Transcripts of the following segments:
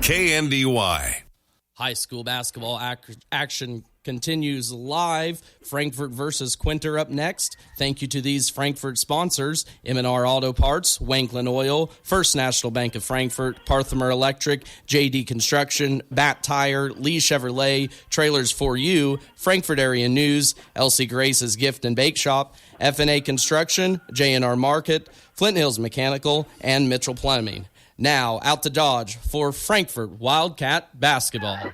KNDY. High school basketball action continues live. Frankfort versus Quinter up next. Thank you to these Frankfort sponsors: M&R Auto Parts, Wanklin Oil, First National Bank of Frankfort, Parthimer Electric, JD Construction, Bat Tire, Lee Chevrolet, Trailers for You, Frankfort Area News, Elsie Grace's Gift and Bake Shop, F&A Construction, J&R Market, Flint Hills Mechanical, and Mitchell Plumbing. Now, out to Dodge for Frankfort Wildcat basketball.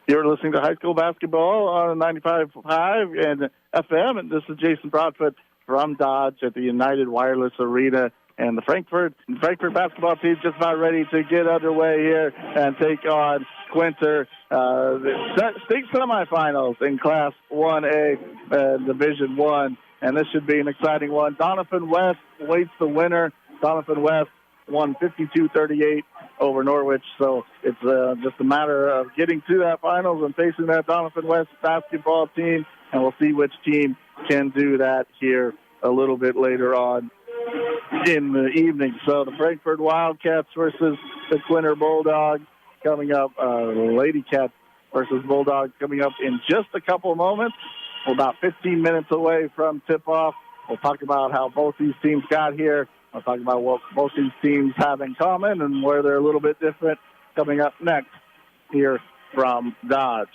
You're listening to high school basketball on 95.5 and FM, and this is Jason Broadfoot from Dodge at the United Wireless Arena. And the Frankfort basketball team just about ready to get underway here and take on Quinter. The state semifinals in Class 1A, Division 1, and this should be an exciting one. Doniphan West waits the winner. Doniphan West won 52-38 over Norwich, so it's just a matter of getting to that finals and facing that Doniphan West basketball team, and we'll see which team can do that here a little bit later on in the evening. So the Frankfort Wildcats versus the Quinter Bulldogs coming up, Lady Cats versus Bulldogs coming up in just a couple of moments. We're about 15 minutes away from tip-off. We'll talk about how both these teams got here. I'll talk about what both these teams have in common and where they're a little bit different coming up next here from Dodge.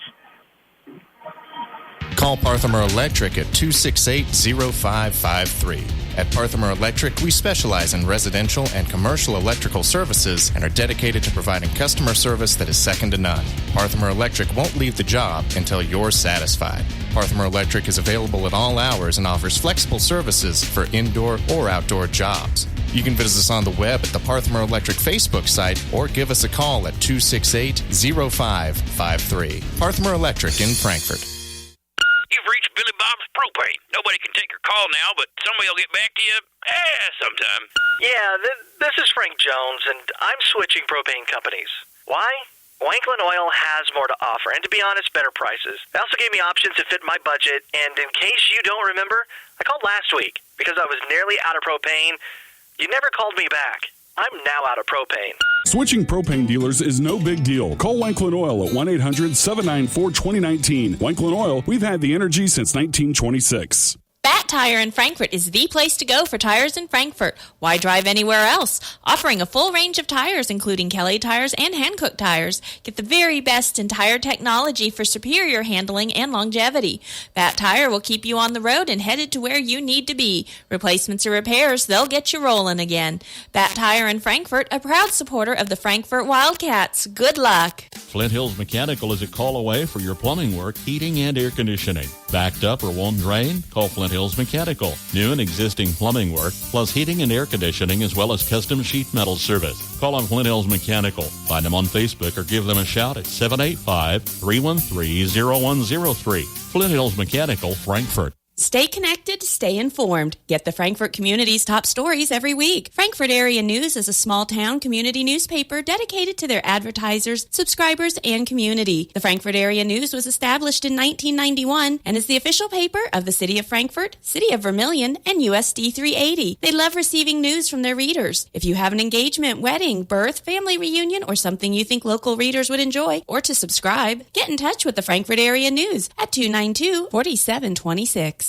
Call Parthimer Electric at 268-0553. At Parthimer Electric, we specialize in residential and commercial electrical services and are dedicated to providing customer service that is second to none. Parthimer Electric won't leave the job until you're satisfied. Parthimer Electric is available at all hours and offers flexible services for indoor or outdoor jobs. You can visit us on the web at the Parthimer Electric Facebook site or give us a call at 268-0553. Parthimer Electric in Frankfort. You've reached Billy Bob's Propane. Nobody can take your call now, but somebody will get back to you sometime. Yeah, this is Frank Jones, and I'm switching propane companies. Why? Wanklin Oil has more to offer, and to be honest, better prices. They also gave me options that fit my budget, and in case you don't remember, I called last week because I was nearly out of propane. You never called me back. I'm now out of propane. Switching propane dealers is no big deal. Call Wanklin Oil at 1-800-794-2019. Wanklin Oil, we've had the energy since 1926. Bat Tire in Frankfort is the place to go for tires in Frankfort. Why drive anywhere else? Offering a full range of tires, including Kelly tires and Hankook tires. Get the very best in tire technology for superior handling and longevity. Bat Tire will keep you on the road and headed to where you need to be. Replacements or repairs, they'll get you rolling again. Bat Tire in Frankfort, a proud supporter of the Frankfort Wildcats. Good luck. Flint Hills Mechanical is a call away for your plumbing work, heating, and air conditioning. Backed up or won't drain? Call Flint Hills Mechanical. New and existing plumbing work, plus heating and air conditioning, as well as custom sheet metal service. Call on Flint Hills Mechanical. Find them on Facebook or give them a shout at 785-313-0103. Flint Hills Mechanical, Frankfort. Stay connected, stay informed. Get the Frankfort community's top stories every week. Frankfort Area News is a small-town community newspaper dedicated to their advertisers, subscribers, and community. The Frankfort Area News was established in 1991 and is the official paper of the City of Frankfort, City of Vermilion, and USD 380. They love receiving news from their readers. If you have an engagement, wedding, birth, family reunion, or something you think local readers would enjoy, or to subscribe, get in touch with the Frankfort Area News at 292-4726.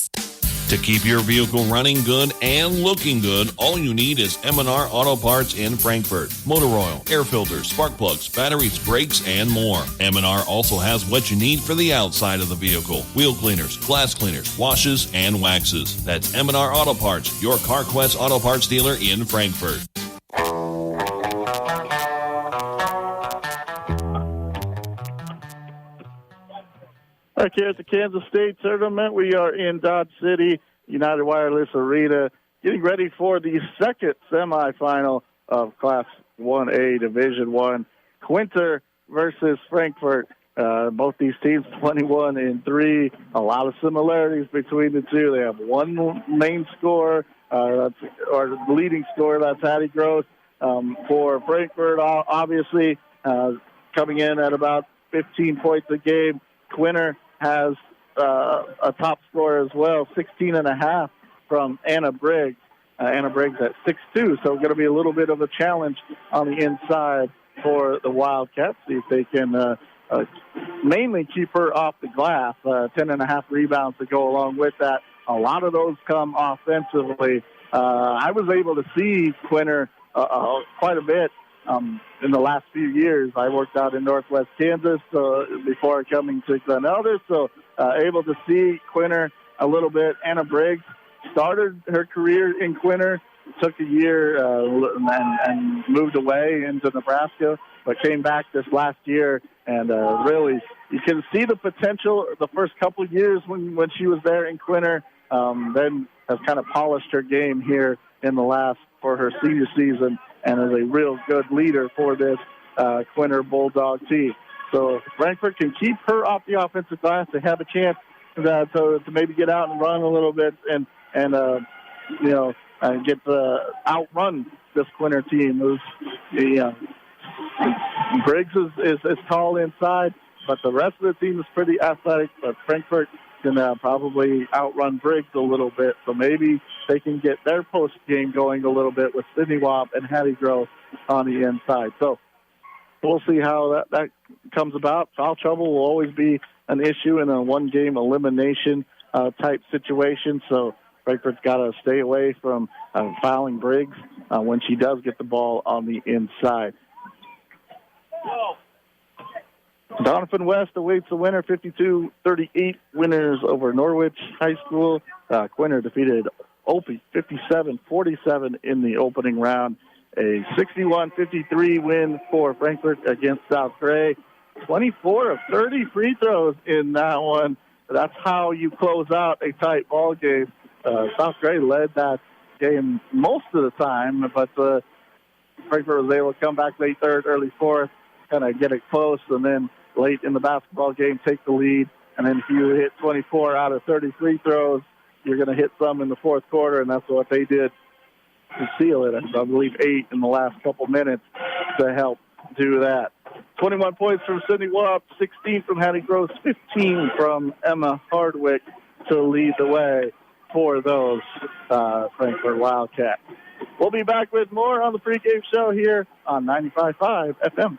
To keep your vehicle running good and looking good, all you need is M&R Auto Parts in Frankfort. Motor oil, air filters, spark plugs, batteries, brakes, and more. M&R also has what you need for the outside of the vehicle. Wheel cleaners, glass cleaners, washes, and waxes. That's M&R Auto Parts, your CarQuest Auto Parts dealer in Frankfort. Back here at the Kansas State Tournament, we are in Dodge City, United Wireless Arena, getting ready for the second semifinal of Class 1A Division 1. Quinter versus Frankfort. Both these teams 21-3. A lot of similarities between the two. They have one main scorer, or leading scorer, that's Hattie Gross. For Frankfort, obviously, coming in at about 15 points a game. Quinter has a top scorer as well, 16.5 from Anna Briggs. Anna Briggs at 6'2", so going to be a little bit of a challenge on the inside for the Wildcats. See if they can mainly keep her off the glass. 10.5 rebounds to go along with that. A lot of those come offensively. I was able to see Quinter quite a bit in the last few years. I worked out in Northwest Kansas before coming to Glen Elder, so able to see Quinter a little bit. Anna Briggs started her career in Quinter, took a year and moved away into Nebraska, but came back this last year, and really you can see the potential the first couple of years when she was there in Quinter, then has kind of polished her game here in the last for her senior season, and is a real good leader for this Quinter Bulldog team. So Frankfort can keep her off the offensive glass. They have a chance to maybe get out and run a little bit and get outrun this Quinter team. Briggs is tall inside, but the rest of the team is pretty athletic. But Frankfort can probably outrun Briggs a little bit, so maybe they can get their post game going a little bit with Sydney Wabb and Hattie Grove on the inside. So we'll see how that comes about. Foul trouble will always be an issue in a one-game elimination type situation, so Frankfort's got to stay away from fouling Briggs when she does get the ball on the inside. Donovan West awaits the winner, 52-38 winners over Norwich High School. Quinter defeated Opie 57-47 in the opening round. A 61-53 win for Frankfort against South Gray. 24 of 30 free throws in that one. That's how you close out a tight ball game. South Gray led that game most of the time, but Frankfort was able to come back late third, early fourth, kind of get it close, and then late in the basketball game take the lead. And then if you hit 24 out of 30 free throws, you're going to hit some in the fourth quarter, and that's what they did to seal it. I believe 8 in the last couple minutes to help do that. 21 points from Sydney Wabb, 16 from Hattie Gross, 15 from Emma Hardwick to lead the way for those Frankfort Wildcats. We'll be back with more on the pregame show here on 95.5 FM.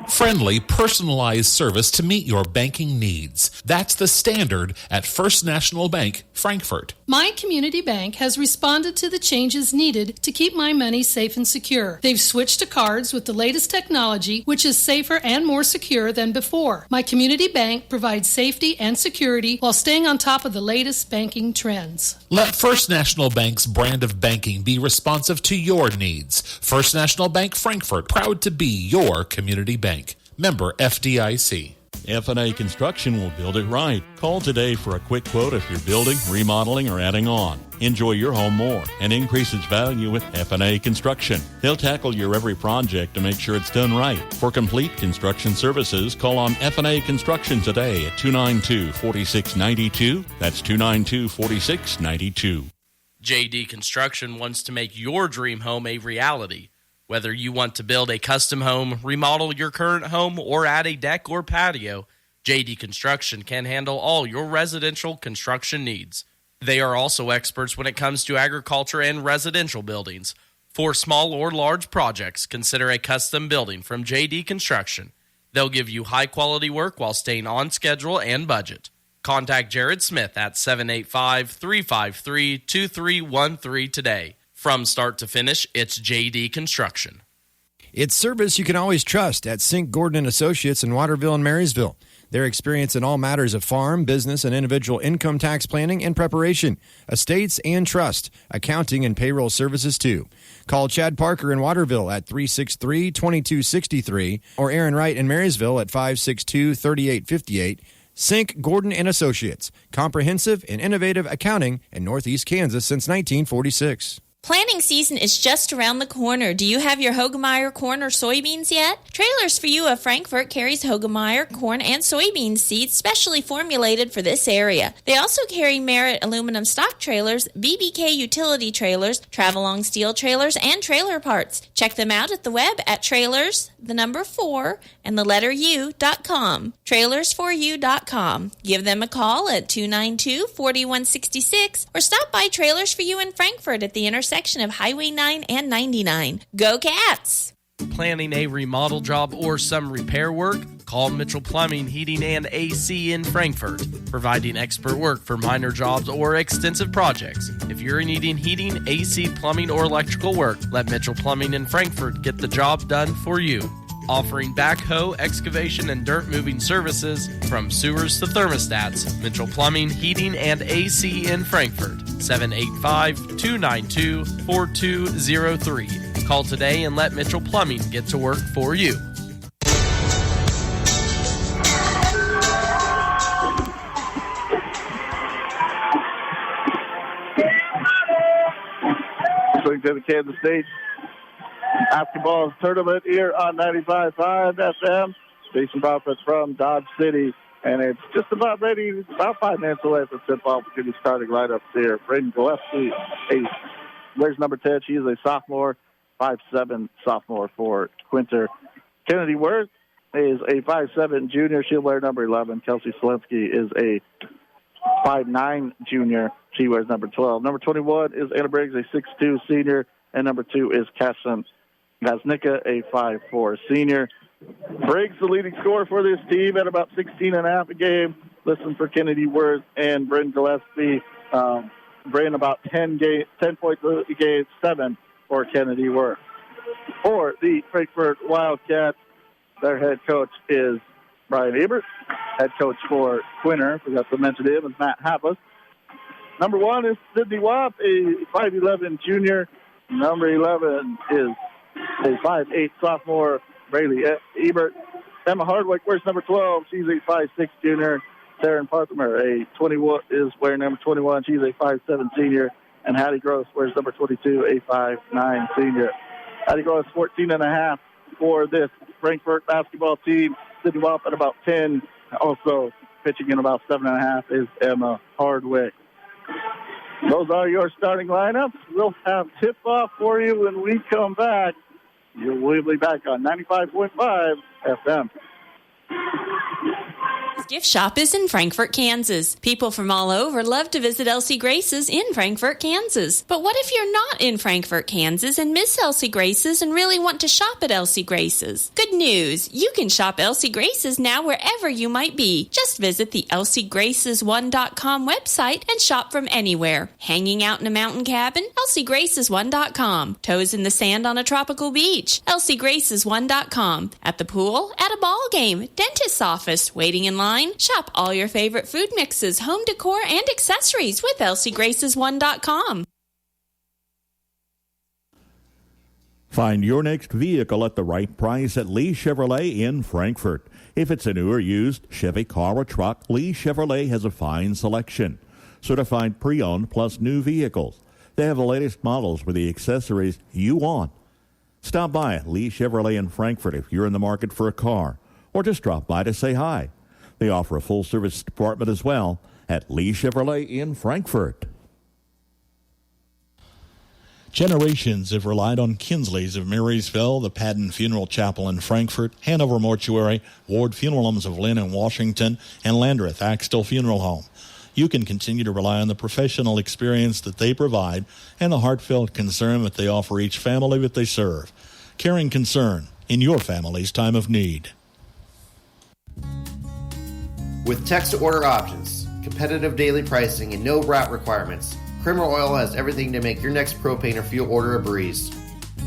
Friendly, personalized service to meet your banking needs. That's the standard at First National Bank, Frankfort. My community bank has responded to the changes needed to keep my money safe and secure. They've switched to cards with the latest technology, which is safer and more secure than before. My community bank provides safety and security while staying on top of the latest banking trends. Let First National Bank's brand of banking be responsive to your needs. First National Bank, Frankfort, proud to be your community bank. Member FDIC. F&A Construction will build it right. Call today for a quick quote if you're building, remodeling, or adding on. Enjoy your home more and increase its value with F&A Construction. They'll tackle your every project to make sure it's done right. For complete construction services, call on F&A Construction today at 292-4692. That's 292-4692. JD Construction wants to make your dream home a reality. Whether you want to build a custom home, remodel your current home, or add a deck or patio, JD Construction can handle all your residential construction needs. They are also experts when it comes to agriculture and residential buildings. For small or large projects, consider a custom building from JD Construction. They'll give you high-quality work while staying on schedule and budget. Contact Jared Smith at 785-353-2313 today. From start to finish, it's JD Construction. It's service you can always trust at Sink Gordon & Associates in Waterville and Marysville. Their experience in all matters of farm, business, and individual income tax planning and preparation, estates and trust, accounting and payroll services too. Call Chad Parker in Waterville at 363-2263 or Aaron Wright in Marysville at 562-3858. Sink Gordon & Associates, comprehensive and innovative accounting in Northeast Kansas since 1946. Planting season is just around the corner. Do you have your Hogemeyer corn or soybeans yet? Trailers for You of Frankfort carries Hogemeyer corn and soybean seeds specially formulated for this area. They also carry Merit aluminum stock trailers, BBK utility trailers, Travelong steel trailers, and trailer parts. Check them out at the web at trailers4u.com. Trailersforyou.com. Give them a call at 292-4166 or stop by Trailers for You in Frankfort at the intersection of Highway 9 and 99. Go Cats! Planning a remodel job or some repair work? Call Mitchell Plumbing, Heating, and AC in Frankfort, providing expert work for minor jobs or extensive projects. If you're needing heating, AC, plumbing, or electrical work, let Mitchell Plumbing in Frankfort get the job done for you. Offering backhoe, excavation, and dirt moving services from sewers to thermostats. Mitchell Plumbing, Heating, and AC in Frankfort. 785-292-4203. Call today and let Mitchell Plumbing get to work for you. Swing to the Kansas State basketball tournament here on 95.5 FM. Jason Profit from Dodge City. And it's just about ready, about 5 minutes away from tip-off. We're going to be starting lineups here. Braden Gillespie, wears number 10. She is a sophomore, 5'7" sophomore for Quinter. Kennedy Worth is a 5'7" junior. She'll wear number 11. Kelsey Selensky is a 5'9" junior. She wears number 12. Number 21 is Anna Briggs, a 6'2" senior. And number 2 is Casson Gaznicka, a 5'4" senior. Briggs, the leading scorer for this team, at about 16.5 a game. Listen for Kennedy Worth and Bryn Gillespie. Bryn about 10 points a game, 7 for Kennedy Worth. For the Frankfort Wildcats, their head coach is Brian Ebert. Head coach for Quinter, forgot to mention him, is Matt Happus. Number 1 is Sydney Wapp, a 5'11" junior. Number 11 is a 5'8" sophomore, Braylee Ebert. Emma Hardwick wears number 12. She's a 5'6" junior. Taryn Parthimer, a 21, is wearing number 21. She's a 5'7" senior. And Hattie Gross wears number 22, a 5'9" senior. Hattie Gross, 14.5 for this Frankfort basketball team. Sydney Wapp at about 10. Also pitching in about 7.5 is Emma Hardwick. Those are your starting lineups. We'll have tip-off for you when we come back. We'll be back on 95.5 FM. Gift shop is in Frankfort, Kansas. People from all over love to visit Elsie Grace's in Frankfort, Kansas. But what if you're not in Frankfort, Kansas and miss Elsie Grace's and really want to shop at Elsie Grace's? Good news! You can shop Elsie Grace's now wherever you might be. Just visit the elsiegraces1.com website and shop from anywhere. Hanging out in a mountain cabin? elsiegraces1.com. Toes in the sand on a tropical beach? elsiegraces1.com. At the pool? At a ball game? Dentist's office? Waiting in line? Shop all your favorite food mixes, home decor, and accessories with elsiegraces1.com. Find your next vehicle at the right price at Lee Chevrolet in Frankfort. If it's a new or used Chevy car or truck, Lee Chevrolet has a fine selection. Certified pre-owned plus new vehicles. They have the latest models with the accessories you want. Stop by Lee Chevrolet in Frankfort if you're in the market for a car, or just drop by to say hi. They offer a full-service department as well at Lee Chevrolet in Frankfort. Generations have relied on Kinsley's of Marysville, the Padden Funeral Chapel in Frankfort, Hanover Mortuary, Ward Funeral Homes of Lynn and Washington, and Landreth Axtell Funeral Home. You can continue to rely on the professional experience that they provide and the heartfelt concern that they offer each family that they serve. Caring concern in your family's time of need. With text-to-order options, competitive daily pricing, and no route requirements, Kramer Oil has everything to make your next propane or fuel order a breeze.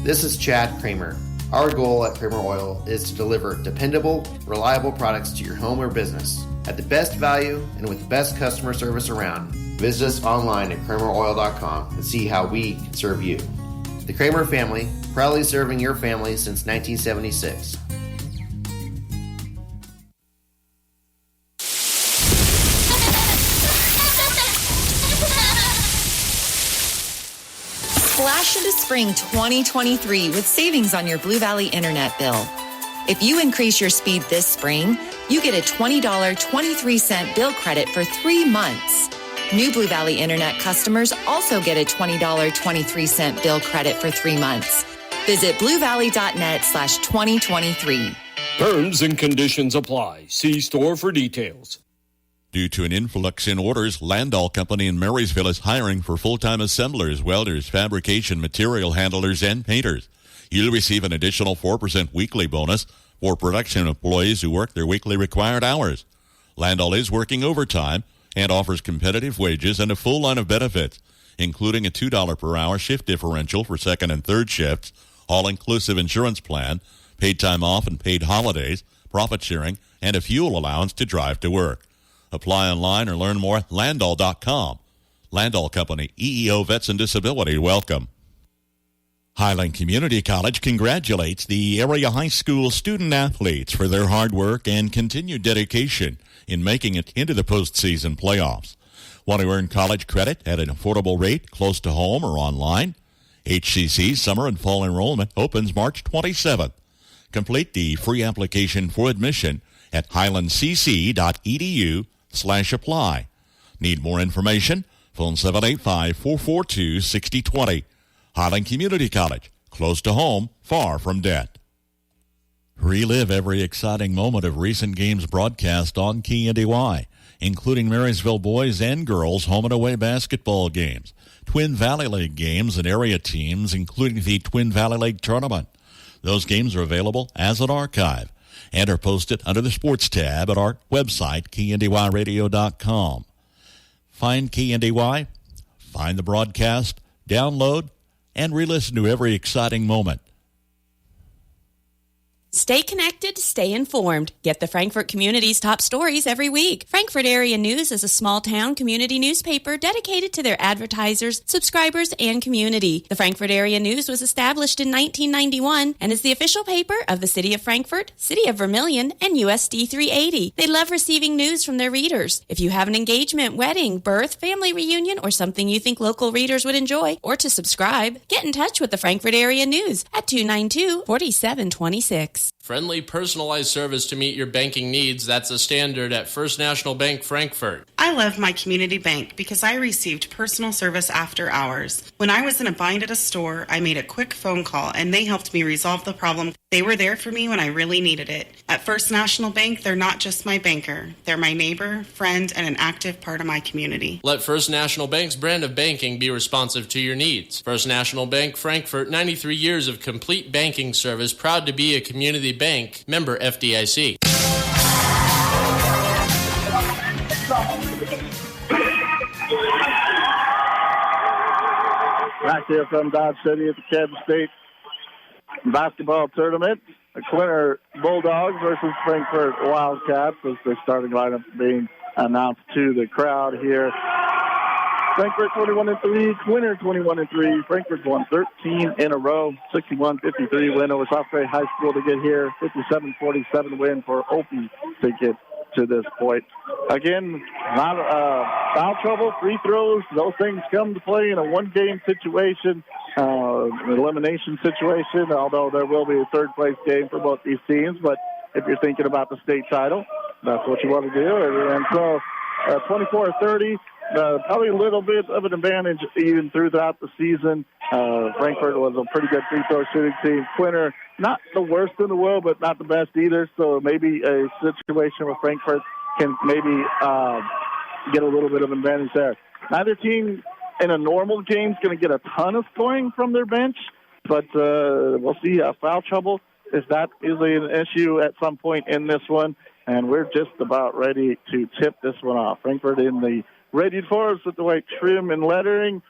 This is Chad Kramer. Our goal at Kramer Oil is to deliver dependable, reliable products to your home or business at the best value and with the best customer service around. Visit us online at krameroil.com and see how we can serve you. The Kramer family, proudly serving your family since 1976. Splash into spring 2023 with savings on your Blue Valley internet bill. If you increase your speed this spring, you get a $20 23-cent bill credit for 3 months. New Blue Valley internet customers also get a $20 23-cent bill credit for 3 months. Visit bluevalley.net/2023. Terms and conditions apply. See store for details. Due to an influx in orders, Landau Company in Marysville is hiring for full-time assemblers, welders, fabrication, material handlers, and painters. You'll receive an additional 4% weekly bonus for production employees who work their weekly required hours. Landall is working overtime and offers competitive wages and a full line of benefits, including a $2 per hour shift differential for second and third shifts, all-inclusive insurance plan, paid time off and paid holidays, profit sharing, and a fuel allowance to drive to work. Apply online or learn more at Landall.com. Landall Company, EEO Vets and Disability, welcome. Highland Community College congratulates the area high school student athletes for their hard work and continued dedication in making it into the postseason playoffs. Want to earn college credit at an affordable rate close to home or online? HCC summer and fall enrollment opens March 27th. Complete the free application for admission at highlandcc.edu/apply. Need more information? Phone 785-442-6020. Highland Community College, close to home, far from debt. Relive every exciting moment of recent games broadcast on KNDY, including Marysville boys and girls home and away basketball games, Twin Valley League games, and area teams, including the Twin Valley League tournament. Those games are available as an archive and are posted under the Sports tab at our website, KNDYradio.com. Find KNDY, find the broadcast, download, and re-listen to every exciting moment. Stay connected, stay informed. Get the Frankfort community's top stories every week. Frankfort Area News is a small-town community newspaper dedicated to their advertisers, subscribers, and community. The Frankfort Area News was established in 1991 and is the official paper of the City of Frankfort, City of Vermilion, and USD 380. They love receiving news from their readers. If you have an engagement, wedding, birth, family reunion, or something you think local readers would enjoy, or to subscribe, get in touch with the Frankfort Area News at 292-4726. Friendly, personalized service to meet your banking needs. That's a standard at First National Bank Frankfort. I love my community bank because I received personal service after hours. When I was in a bind at a store, I made a quick phone call and they helped me resolve the problem. They were there for me when I really needed it. At First National Bank, they're not just my banker. They're my neighbor, friend, and an active part of my community. Let First National Bank's brand of banking be responsive to your needs. First National Bank Frankfort, 93 years of complete banking service, proud to be a community bank, member FDIC. Back here from Dodge City at the Kansas State basketball tournament. The Quinter Bulldogs versus Frankfort Wildcats as the starting lineup being announced to the crowd here. Frankfort 21-3, Quinter 21-3. Frankfort won 13 in a row, 61-53 win over South Bay High School to get here, 57-47 win for Opie to get to this point. Again, not foul trouble, free throws, those things come to play in a one-game situation, elimination situation, although there will be a third-place game for both these teams. But if you're thinking about the state title, that's what you want to do. And so 24-30, probably a little bit of an advantage even throughout the season. Frankfort was a pretty good free throw shooting team. Quinter, not the worst in the world, but not the best either. So maybe a situation where Frankfort can maybe get a little bit of advantage there. Neither team in a normal game is going to get a ton of scoring from their bench, but we'll see foul trouble if that is an issue at some point in this one. And we're just about ready to tip this one off. Frankfort in the radiant forwards with the white trim and lettering.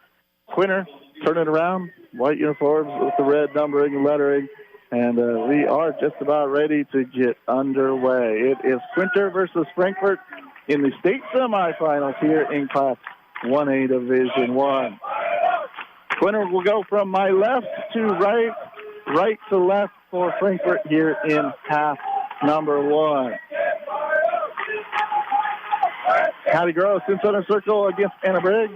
Quinter, turn it around. White uniforms with the red numbering and lettering. And we are just about ready to get underway. It is Quinter versus Frankfort in the state semifinals here in Class 1A Division 1. Quinter will go from my left to right, right to left for Frankfort here in half number one. Hattie Gross in center circle against Anna Briggs.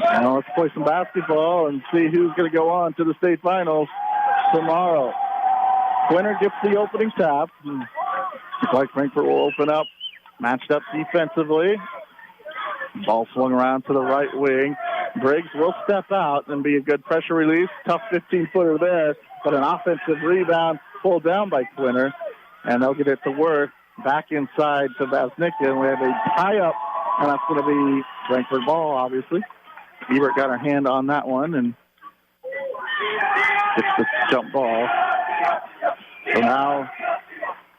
Now let's play some basketball and see who's going to go on to the state finals tomorrow. Quinter gets the opening tap. Looks like Frankfort will open up, matched up defensively. Ball swung around to the right wing. Briggs will step out and be a good pressure release. Tough 15-footer there, but an offensive rebound pulled down by Quinter, and they'll get it to work. Back inside to Vasnicka, and we have a tie-up, and that's going to be Frankfort ball, obviously. Ebert got her hand on that one, and Gets the jump ball. So now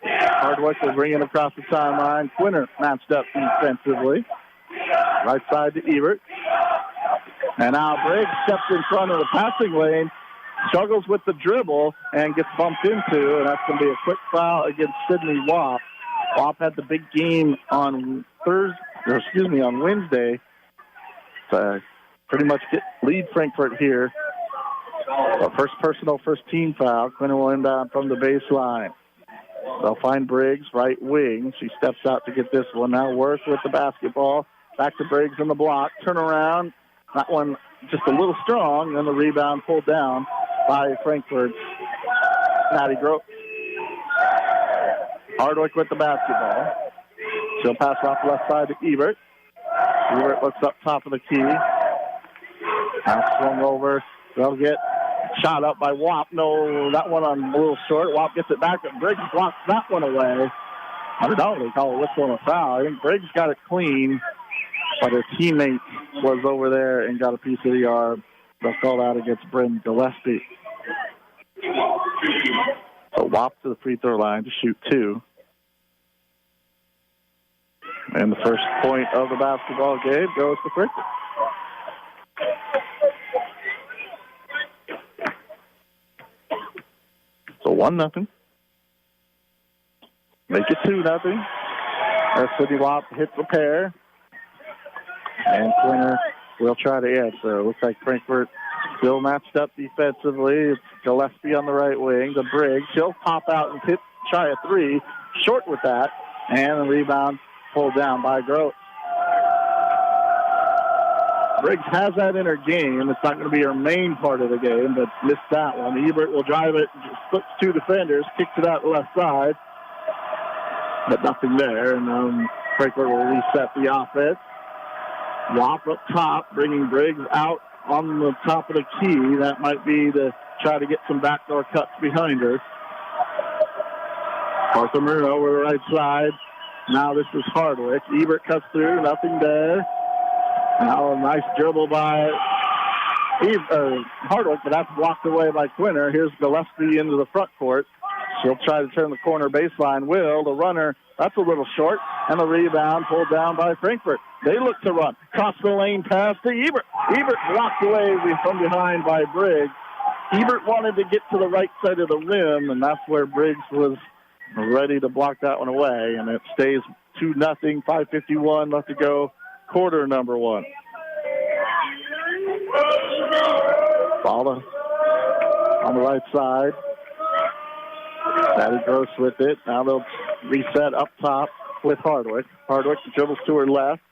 Hardwick will bring it across the timeline. Quinter matched up defensively. Right side to Ebert. And now Briggs steps in front of the passing lane, struggles with the dribble, and gets bumped into, and that's going to be a quick foul against Sydney Wap. Wap had the big game on Wednesday. To pretty much lead Frankfort here. So first personal, first team foul. Quinter will inbound from the baseline. They'll find Briggs, right wing. She steps out to get this one. Now Worth with the basketball. Back to Briggs in the block. Turn around. That one just a little strong. And the rebound pulled down by Frankfort. Maddie Grote. Hardwick with the basketball. She'll pass off left side to Ebert. Ebert looks up top of the key. Now swung over. They'll get shot up by Wap. No, that one on a little short. Wap gets it back, but Briggs blocks that one away. I don't know. They call it whistle and a foul. I think Briggs got it clean, but her teammate was over there and got a piece of the arm. They'll call that against Bryn Gillespie. So Wap to the free throw line to shoot 2. And the first point of the basketball game goes to Frankfort. So 1-0. Make it 2-0. As Sydney Wap hits the pair. And Quinter will try to answer. Looks like Frankfort still matched up defensively. It's Gillespie on the right wing. The Briggs. She'll pop out and try a 3. Short with that. And the rebound pulled down by Grote. Briggs has that in her game. It's not going to be her main part of the game, but missed that one. Ebert will drive it, splits 2 defenders, kicks it out the left side, but nothing there. And Frankfort will reset the offense. Wap up top, bringing Briggs out on the top of the key. That might be to try to get some backdoor cuts behind her. Parthamer over the right side. Now this is Hardwick. Ebert cuts through, nothing there. Now a nice dribble by Hardwick, but that's blocked away by Quinter. Here's Gillespie into the front court. She'll try to turn the corner baseline. The runner, that's a little short, and the rebound pulled down by Frankfort. They look to run. Cross the lane pass to Ebert. Ebert blocked away from behind by Briggs. Ebert wanted to get to the right side of the rim, and that's where Briggs was ready to block that one away, and it stays 2-0, 5:51 left to go, quarter number 1. Ball on the right side. Maddie Gross with it. Now they'll reset up top with Hardwick. Hardwick dribbles to her left.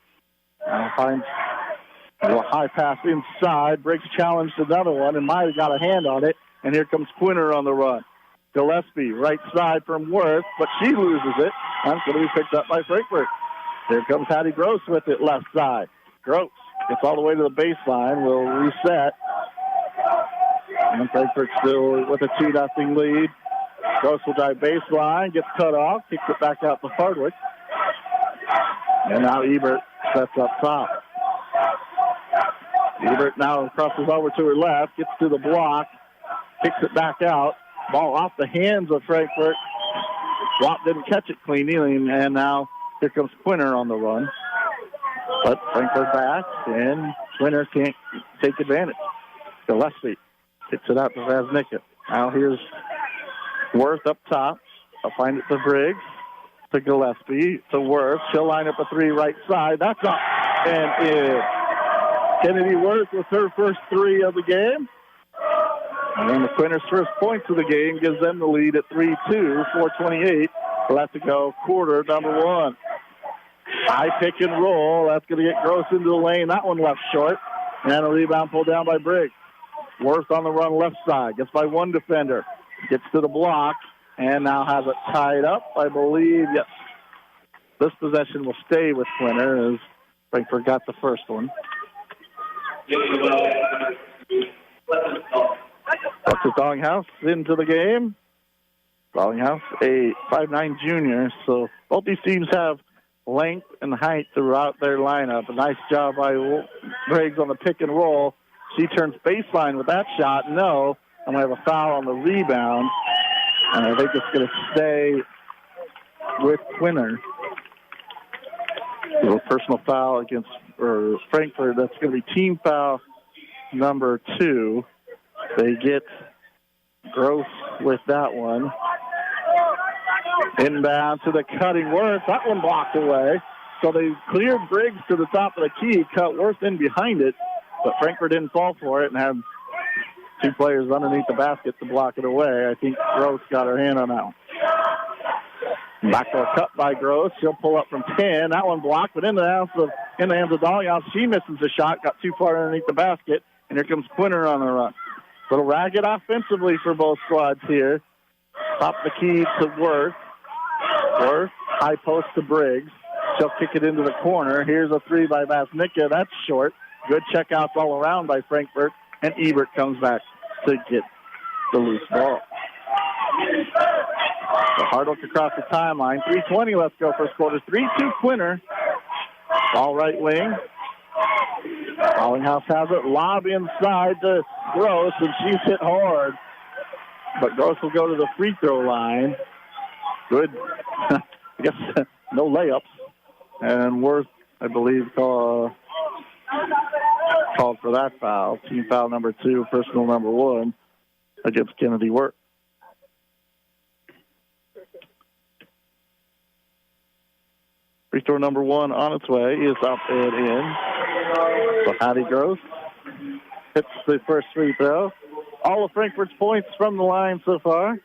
Now finds a little high pass inside. Briggs challenged another one and might have got a hand on it, and here comes Quinter on the run. Gillespie, right side from Worth, but she loses it. That's going to be picked up by Frankfort. Here comes Hattie Gross with it left side. Gross gets all the way to the baseline. Will reset. And Frankfort still with a 2-0 lead. Gross will drive baseline, gets cut off, kicks it back out to Hardwick. And now Ebert sets up top. Ebert now crosses over to her left, gets to the block, kicks it back out. Ball off the hands of Frankfort. Wap didn't catch it cleanly, and now here comes Quinter on the run. But Frankfort back, and Quinter can't take advantage. Gillespie kicks it out to Vaznicka. Now here's Worth up top. I'll find it to Briggs, to Gillespie, to Worth. She'll line up a 3 right side. That's up and in. Kennedy Worth with her first 3 of the game. And then the Quinter's first points of the game gives them the lead at 3-2, 4:28 left to go, quarter number 1. High pick and roll. That's going to get Gross into the lane. That one left short. And a rebound pulled down by Briggs. Worth on the run left side. Gets by one defender. Gets to the block. And now has it tied up, I believe. Yes. This possession will stay with Quinter as Frankfort got the first one. Bucks Donghouse into the game. Donghouse, a 5'9" junior. So both these teams have length and height throughout their lineup. A nice job by Briggs on the pick and roll. She turns baseline with that shot. No. and we have a foul on the rebound. And I think it's going to stay with Quinter. A personal foul against Frankfort. That's going to be team foul number 2. They get Gross with that one. Inbound to the cutting Worth. That one blocked away. So they cleared Briggs to the top of the key, cut Worth in behind it, but Frankfort didn't fall for it and had 2 players underneath the basket to block it away. I think Gross got her hand on that one. Backdoor cut by Gross. She'll pull up from 10. That one blocked, but in the hands of Dahlia. She misses the shot, got too far underneath the basket, and here comes Quinter on the run. Little ragged offensively for both squads here. Top the key to Worth. Worth, high post to Briggs. She'll kick it into the corner. Here's a 3 by Vasnica. That's short. Good checkouts all around by Frankfort, and Ebert comes back to get the loose ball. The hard look across the timeline. 3:20 left to go first quarter. 3-2 Quinter. Ball right wing. Hollinghouse has it. Lob inside to Gross, and she's hit hard. But Gross will go to the free throw line. Good. I guess no layups. And Worth, I believe, called for that foul. Team foul number 2, personal number 1 against Kennedy Worth. Free throw number 1 on its way is up and in. So Hattie Gross hits the first free throw. All of Frankfort's points from the line so far.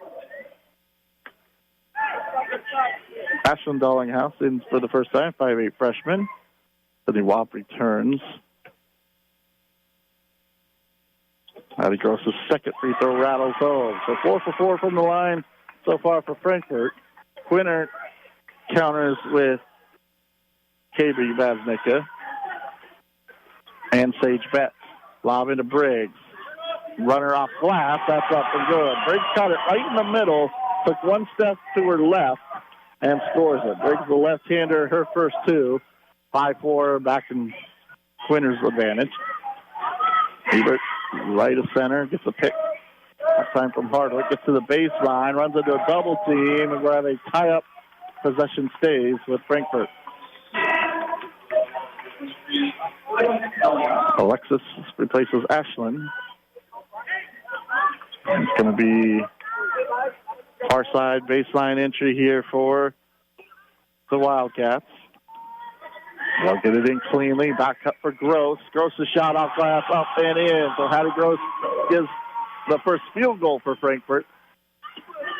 Ashlyn Dallinghouse in for the first time, 5'8" freshman. Sydney Wap returns. Hattie Gross's second free throw rattles home. So 4 for 4 from the line so far for Frankfort. Quinter counters with KB Vasnica and Sage Betts. Lob into Briggs. Runner off glass. That's up and good. Briggs caught it right in the middle. Took one step to her left and scores it. Briggs, the left-hander, her first 2. 5-4 back in Quinter's advantage. Ebert, right of center, gets a pick. That time from Hardwick. Gets to the baseline, runs into a double team, and where they tie up, possession stays with Frankfort. Alexis replaces Ashlyn. It's going to be far side baseline entry here for the Wildcats. They'll get it in cleanly. Back cut for Gross. Gross's shot off glass, up and in. So Hattie Gross gives the first field goal for Frankfort.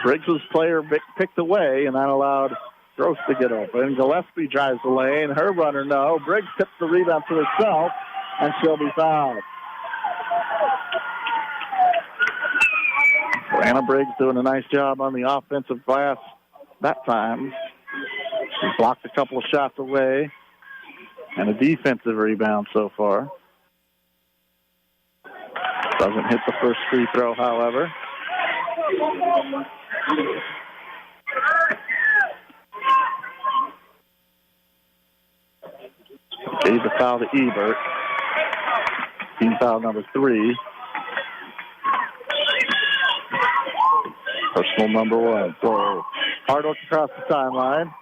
Briggs' player picked away, and that allowed Gross to get open. Gillespie drives the lane. Her runner, no. Briggs tips the rebound to herself, and she'll be fouled. Anna Briggs doing a nice job on the offensive glass that time. She blocked a couple of shots away, and a defensive rebound so far. Doesn't hit the first free throw, however. Gave the foul to Ebert. Team foul number 3. Personal number 1. So hard look across the timeline.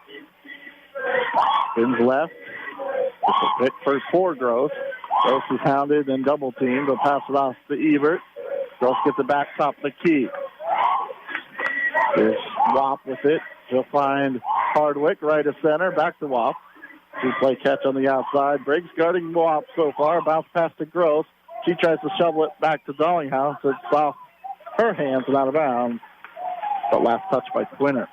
Spins left. It's a pick for Gross. Gross is hounded and double teamed. They'll pass it off to Ebert. Gross gets it back top of the key. Here's Wap with it. She'll find Hardwick right of center. Back to Wap. Two-play catch on the outside. Briggs guarding Wap so far. Bounce pass to Gross. She tries to shovel it back to Dallinghouse. It's off her hands and out of bounds. But last touch by Quinter.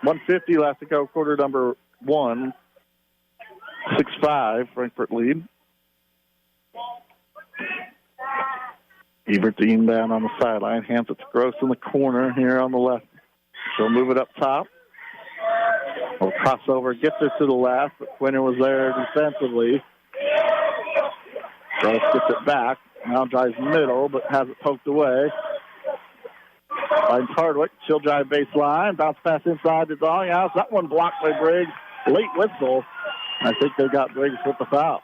1:50 left to go, quarter number 1. 6-5, Frankfort lead. Ebert the inbound on the sideline. Hands it to Gross in the corner here on the left. She'll move it up top. Well, crossover gets her to the left, but Quinter was there defensively. Gross gets it back. Now drives middle, but has it poked away. Finds Hardwick. She'll drive baseline. Bounce pass inside to Dallinghouse. That one blocked by Briggs. Late whistle. I think they got Briggs with the foul.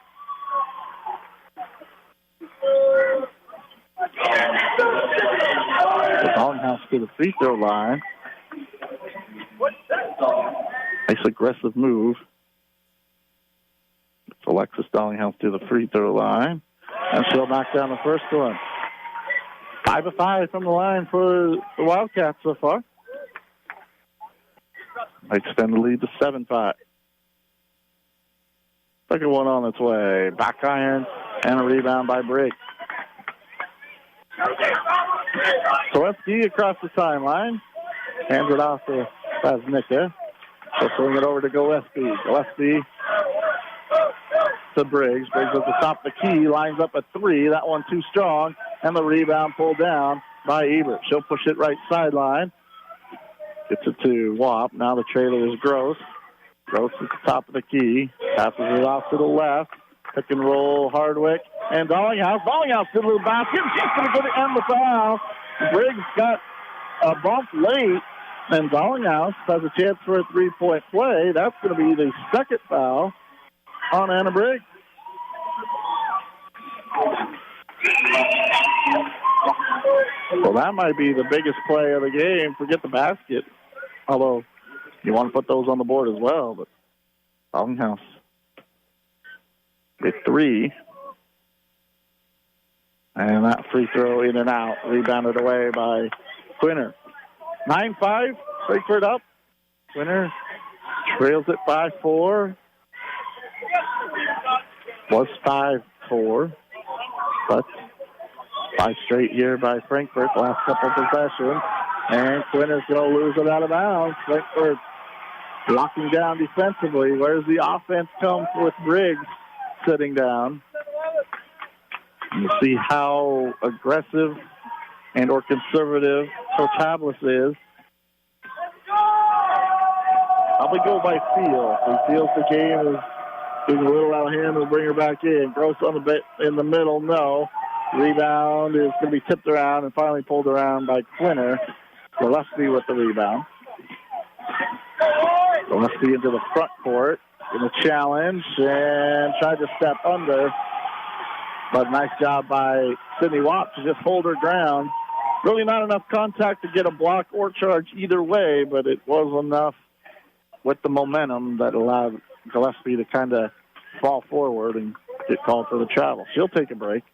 Dallinghouse to the free throw line. Nice aggressive move. It's Alexis Dallinghouse to the free throw line. And she'll knock down the first one. 5 of 5 from the line for the Wildcats so far. They extend the lead to 7-5. Second one on its way. Back iron and a rebound by Briggs. Zaleski across the timeline. Hands it off to Vaznicka. She'll swing it over to Gillespie. Gillespie to Briggs. Briggs at the top of the key. Lines up a three. That one too strong. And the rebound pulled down by Ebert. She'll push it right sideline. Gets it to Wap. Now the trailer is Gross. Gross at the top of the key. Passes it off to the left. Pick and roll Hardwick. And Dallinghouse. Dallinghouse to the basket. She's going to end the foul. Briggs got a bump late. And Dallinghouse has a chance for a three-point play. That's going to be the second foul on Anna Briggs. Well, that might be the biggest play of the game. Forget the basket. Although you want to put those on the board as well. But Dallinghouse with three. And that free throw in and out. Rebounded away by Quinter. 9-5. Frankfort up. Quinter trails it 5-4. Was 5-4. But 5 straight here by Frankfort. Last couple possessions. And Quinter's going to lose it out of bounds. Frankfort locking down defensively. Where's the offense come with Briggs sitting down? You see how aggressive and or conservative Coach Hablis is. Probably go by feel. If he feels the game is getting a little out of hand, we'll bring her back in. Gross on the bit in the middle, no. Rebound is going to be tipped around and finally pulled around by Quinter. Gillespie with the rebound. Gillespie into the front court in the challenge and tried to step under. But nice job by Sydney Watt to just hold her ground. Really not enough contact to get a block or charge either way, but it was enough with the momentum that allowed Gillespie to kind of fall forward and get called for the travel. She'll take a break.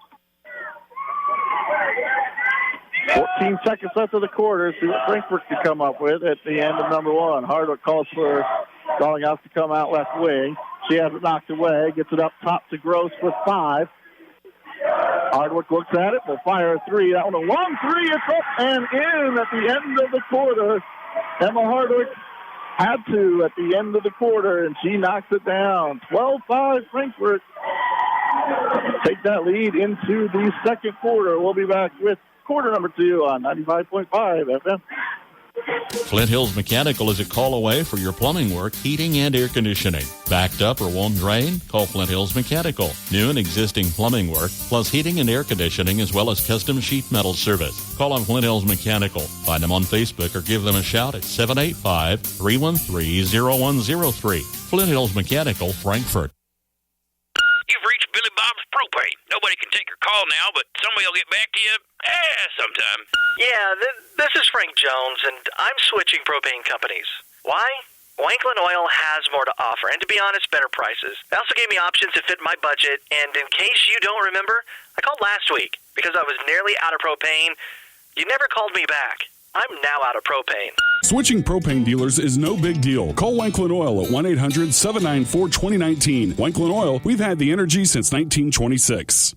14 seconds left of the quarter. See what Frankfort can come up with at the end of number one. Hardwick calls for Dallinghouse to come out left wing. She has it knocked away. Gets it up top to Gross with 5. Hardwick looks at it. Will fire a three. That one a long three. It's up and in at the end of the quarter. Emma Hardwick had to at the end of the quarter, and she knocks it down. 12-5 Frankfort. Take that lead into the second quarter. We'll be back with quarter number 2 on 95.5 FM. Flint Hills Mechanical is a call away for your plumbing work, heating, and air conditioning. Backed up or won't drain? Call Flint Hills Mechanical. New and existing plumbing work, plus heating and air conditioning, as well as custom sheet metal service. Call on Flint Hills Mechanical. Find them on Facebook or give them a shout at 785-313-0103. Flint Hills Mechanical, Frankfort. You've reached Billy Bob's Propane. Nobody can take your call now, but somebody will get back to you sometime. Yeah, this is Frank Jones, and I'm switching propane companies. Why? Wanklin Oil has more to offer, and to be honest, better prices. They also gave me options that fit my budget, and in case you don't remember, I called last week because I was nearly out of propane. You never called me back. I'm now out of propane. Switching propane dealers is no big deal. Call Wanklin Oil at 1-800-794-2019. Wanklin Oil, we've had the energy since 1926.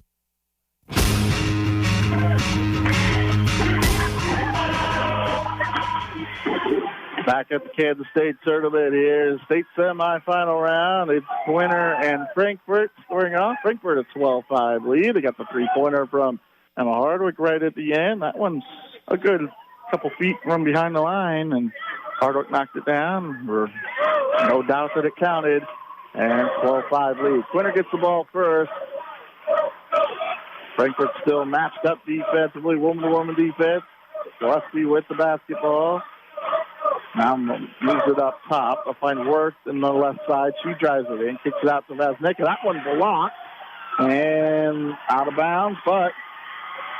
Back at the Kansas State tournament here, state semifinal round. It's Quinter and Frankfort scoring off. Frankfort a 12-5 lead. They got the three-pointer from Emma Hardwick right at the end. That one's a good couple feet from behind the line, and Hardwick knocked it down. No doubt that it counted, and 12-5 lead. Quinter gets the ball first. Frankfort still matched up defensively, woman-to-woman defense. Gillespie with the basketball. Now moves it up top. They'll find Worth in the left side. She drives it in, kicks it out to Vaznicka. That one's blocked and out of bounds, but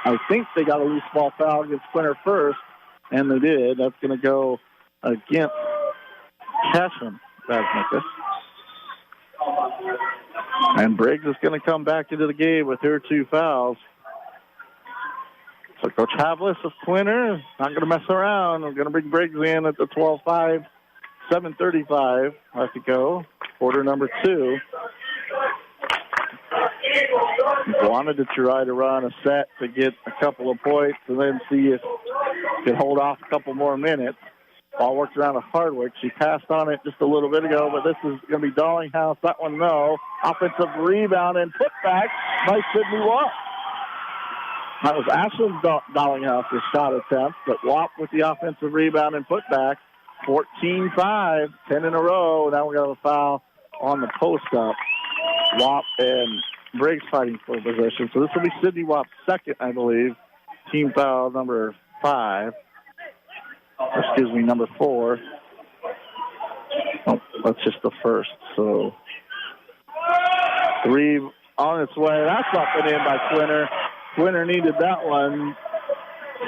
I think they got a loose ball foul against Quinter first. and they did. That's going to go against Cashman. And Briggs is going to come back into the game with her 2 fouls. So Coach Havlis of Quinter not going to mess around. We're going to bring Briggs in at the 12-5, 7:35 left to go. Quarter number 2. Wanted to try to run a set to get a couple of points and then see if could hold off a couple more minutes. Ball worked around to Hardwick. She passed on it just a little bit ago, but this is going to be Darlinghouse. That one, no. Offensive rebound and putback by Sydney Watt. That was Ashland Darlinghouse's shot attempt, but Watt with the offensive rebound and putback. 14-5, 10 in a row. Now we're going to have a foul on the post-up. Watt and Briggs fighting for possession. So this will be Sydney Watt's second, I believe. Team foul number 5. Excuse me, number 4. Oh, that's just the first. So 3 on its way. That's up and in by Quinter. Quinter needed that one.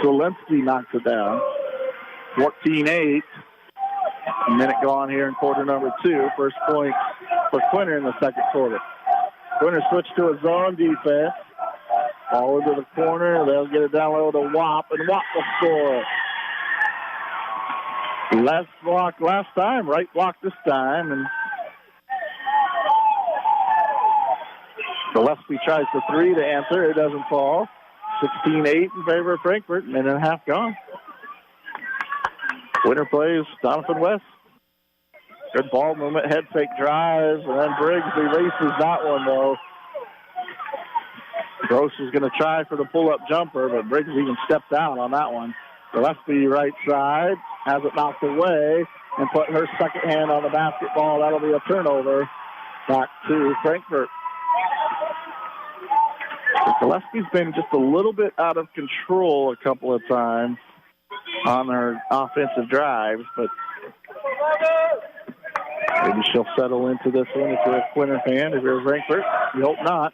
Zelensky knocks it down. 14-8. A minute gone here in quarter number 2. First point for Quinter in the second quarter. Quinter switched to a zone defense. Ball into the corner. They'll get it down low to Wop, and Wop will score. Left block last time, right block this time, and Gillespie tries the 3 to answer. It doesn't fall. 16-8 in favor of Frankfort. Minute and a half gone. Winner plays Donovan West. Good ball movement, head fake drives, and then Briggs erases that one, though. Gross is going to try for the pull-up jumper, but Briggs even stepped out on that one. Gillespie right side, has it knocked away, and put her second hand on the basketball. That'll be a turnover back to Frankfort. Gillespie's been just a little bit out of control a couple of times on her offensive drives, but maybe she'll settle into this one if you're a Quinter fan. If you're a Frankfort, you hope not.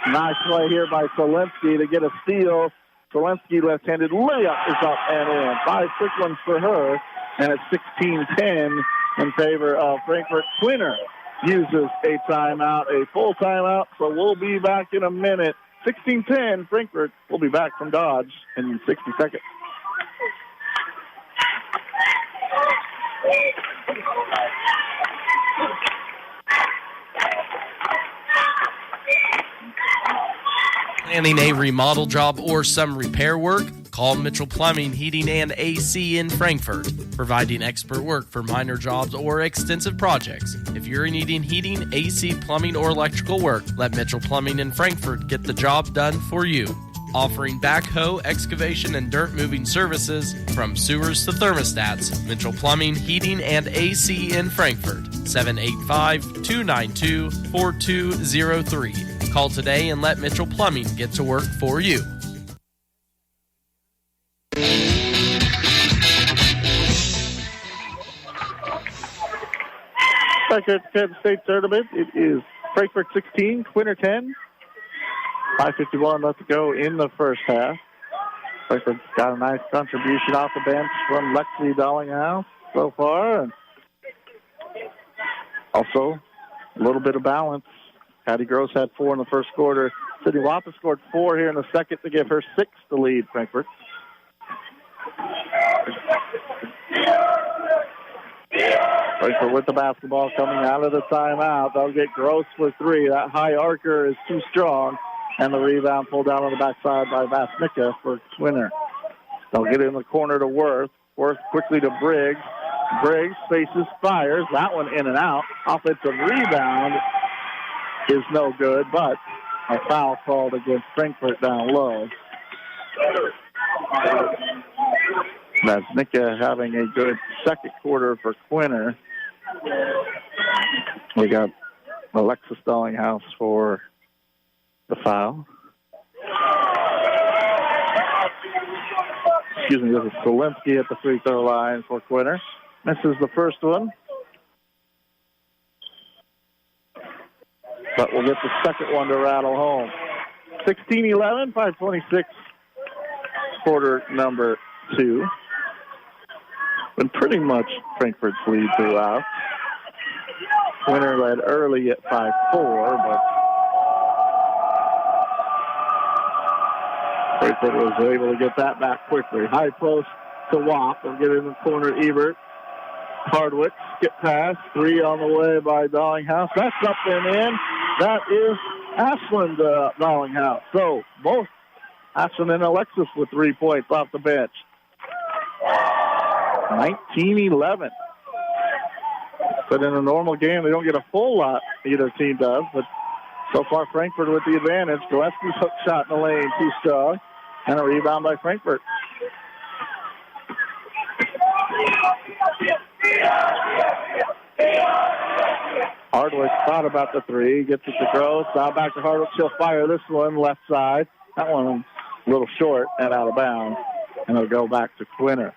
Nice play here by Zelensky to get a steal. Zelensky left-handed layup is up and in. 5 quick ones for her, and it's 16-10 in favor of Frankfort. Quinter uses a timeout, a full timeout, so we'll be back in a minute. 16-10, Frankfort will be back from Dodge in 60 seconds. Planning a remodel job or some repair work? Call Mitchell Plumbing, Heating, and AC in Frankfort, providing expert work for minor jobs or extensive projects. If you're needing heating, AC, plumbing, or electrical work, let Mitchell Plumbing in Frankfort get the job done for you. Offering backhoe, excavation, and dirt moving services from sewers to thermostats. Mitchell Plumbing, Heating, and AC in Frankfort. 785-292-4203. Call today and let Mitchell Plumbing get to work for you. Back at the Kansas State Tournament, it is Frankfort 16, Quinter 10. 5:51 left to go in the first half. Frankfort's got a nice contribution off the bench from Lexi Darlinghouse so far. And also, a little bit of balance. Patty Gross had 4 in the first quarter. Sydney Wappa scored 4 here in the second to give her 6 to lead Frankfort. Frankfort with the basketball coming out of the timeout. They'll get Gross for 3. That high archer is too strong. And the rebound pulled down on the backside by Vasnica for Quinter. They'll get it in the corner to Worth. Worth quickly to Briggs. Briggs faces, fires. That one in and out. Offensive rebound is no good, but a foul called against Frankfort down low. Vasnica having a good second quarter for Quinter. We got Alexis Darlinghouse for the foul. Excuse me, this is Zelensky at the free throw line for Quinter. Misses the first one. But we'll get the second one to rattle home. 16-11, 5:26, quarter number 2. been pretty much Frankfort's lead throughout. Quinter led early at 5-4, but Frankfort was able to get that back quickly. High post to Wap. They'll get in the corner, Ebert. Hardwick, skip pass. 3 on the way by Dallinghouse. That's up and in. That is Ashland Dallinghouse. So both Ashland and Alexis with 3 points off the bench. 19-11. But in a normal game, they don't get a full lot, either team does. But so far, Frankfort with the advantage. Gillespie's hook shot in the lane, too strong. And a rebound by Frankfort. Hardwick thought about the 3, gets it to Gross. Now back to Hardwick. She'll fire this one left side. That one a little short and out of bounds. And it'll go back to Quinter.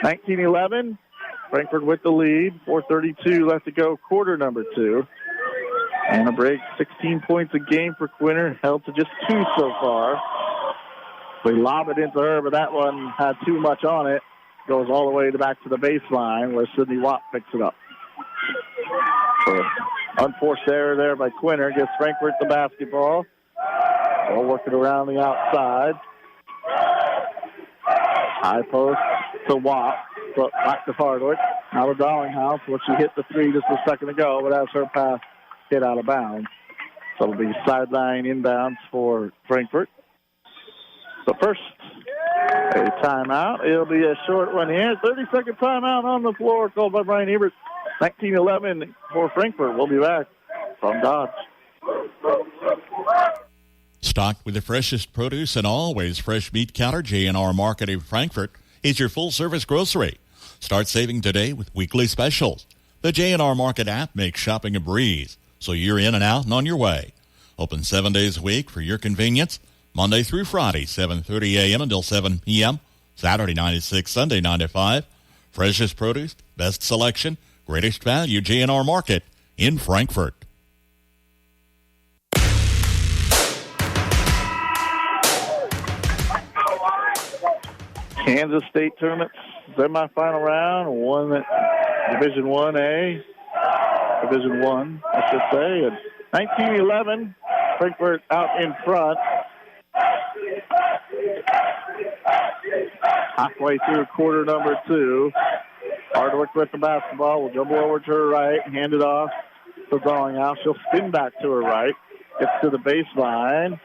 19-11. Frankfort with the lead. 4:32 left to go, quarter number 2. And a break, 16 points a game for Quinter. Held to just 2 so far. We lob it into her, but that one had too much on it. Goes all the way back to the baseline where Sydney Watt picks it up. So, unforced error there by Quinter. Gives Frankfort the basketball. They'll work it around the outside. High post to Watt. But back to Hardwick. Now to Dallinghouse, where she hit the 3 just a second ago, but as her pass hit out of bounds. So it'll be sideline inbounds for Frankfort. So first, a timeout. It'll be a short one here. 30-second timeout on the floor called by Brian Ebert. 19-11 for Frankfort. We'll be back from Dodge. Stocked with the freshest produce and always fresh meat counter, J&R Market in Frankfort is your full-service grocery. Start saving today with weekly specials. The J&R Market app makes shopping a breeze, so you're in and out and on your way. Open 7 days a week for your convenience. Monday through Friday, 7:30 a.m. until 7 p.m. Saturday 9 to 6, Sunday 9 to 5. Freshest produce, best selection, greatest value, J&R Market in Frankfort. Kansas State Tournament semifinal round, Division 1A, Division 1, I should say. And 19-11, Frankfort out in front. Halfway through quarter number 2. Hardwick with the basketball. Will dribble over to her right, hand it off to Dallinghouse. She'll spin back to her right. Gets to the baseline.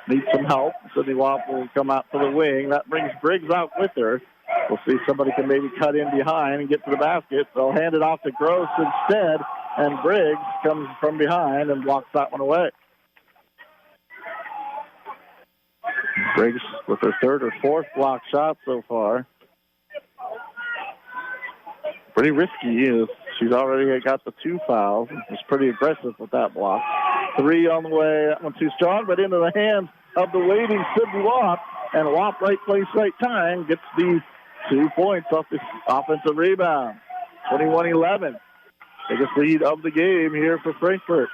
Needs some help. Sydney Watt will come out to the wing. That brings Briggs out with her. We'll see if somebody can maybe cut in behind and get to the basket. They'll hand it off to Gross instead, and Briggs comes from behind and blocks that one away. Briggs with her 3rd or 4th block shot so far. Pretty risky. She's already got the 2 fouls. She's pretty aggressive with that block. 3 on the way. That one too strong, but into the hands of the waiting Sydney Watt. And Watt, right place, right time, gets the 2 points off the offensive rebound. 21-11. Biggest lead of the game here for Frankfort.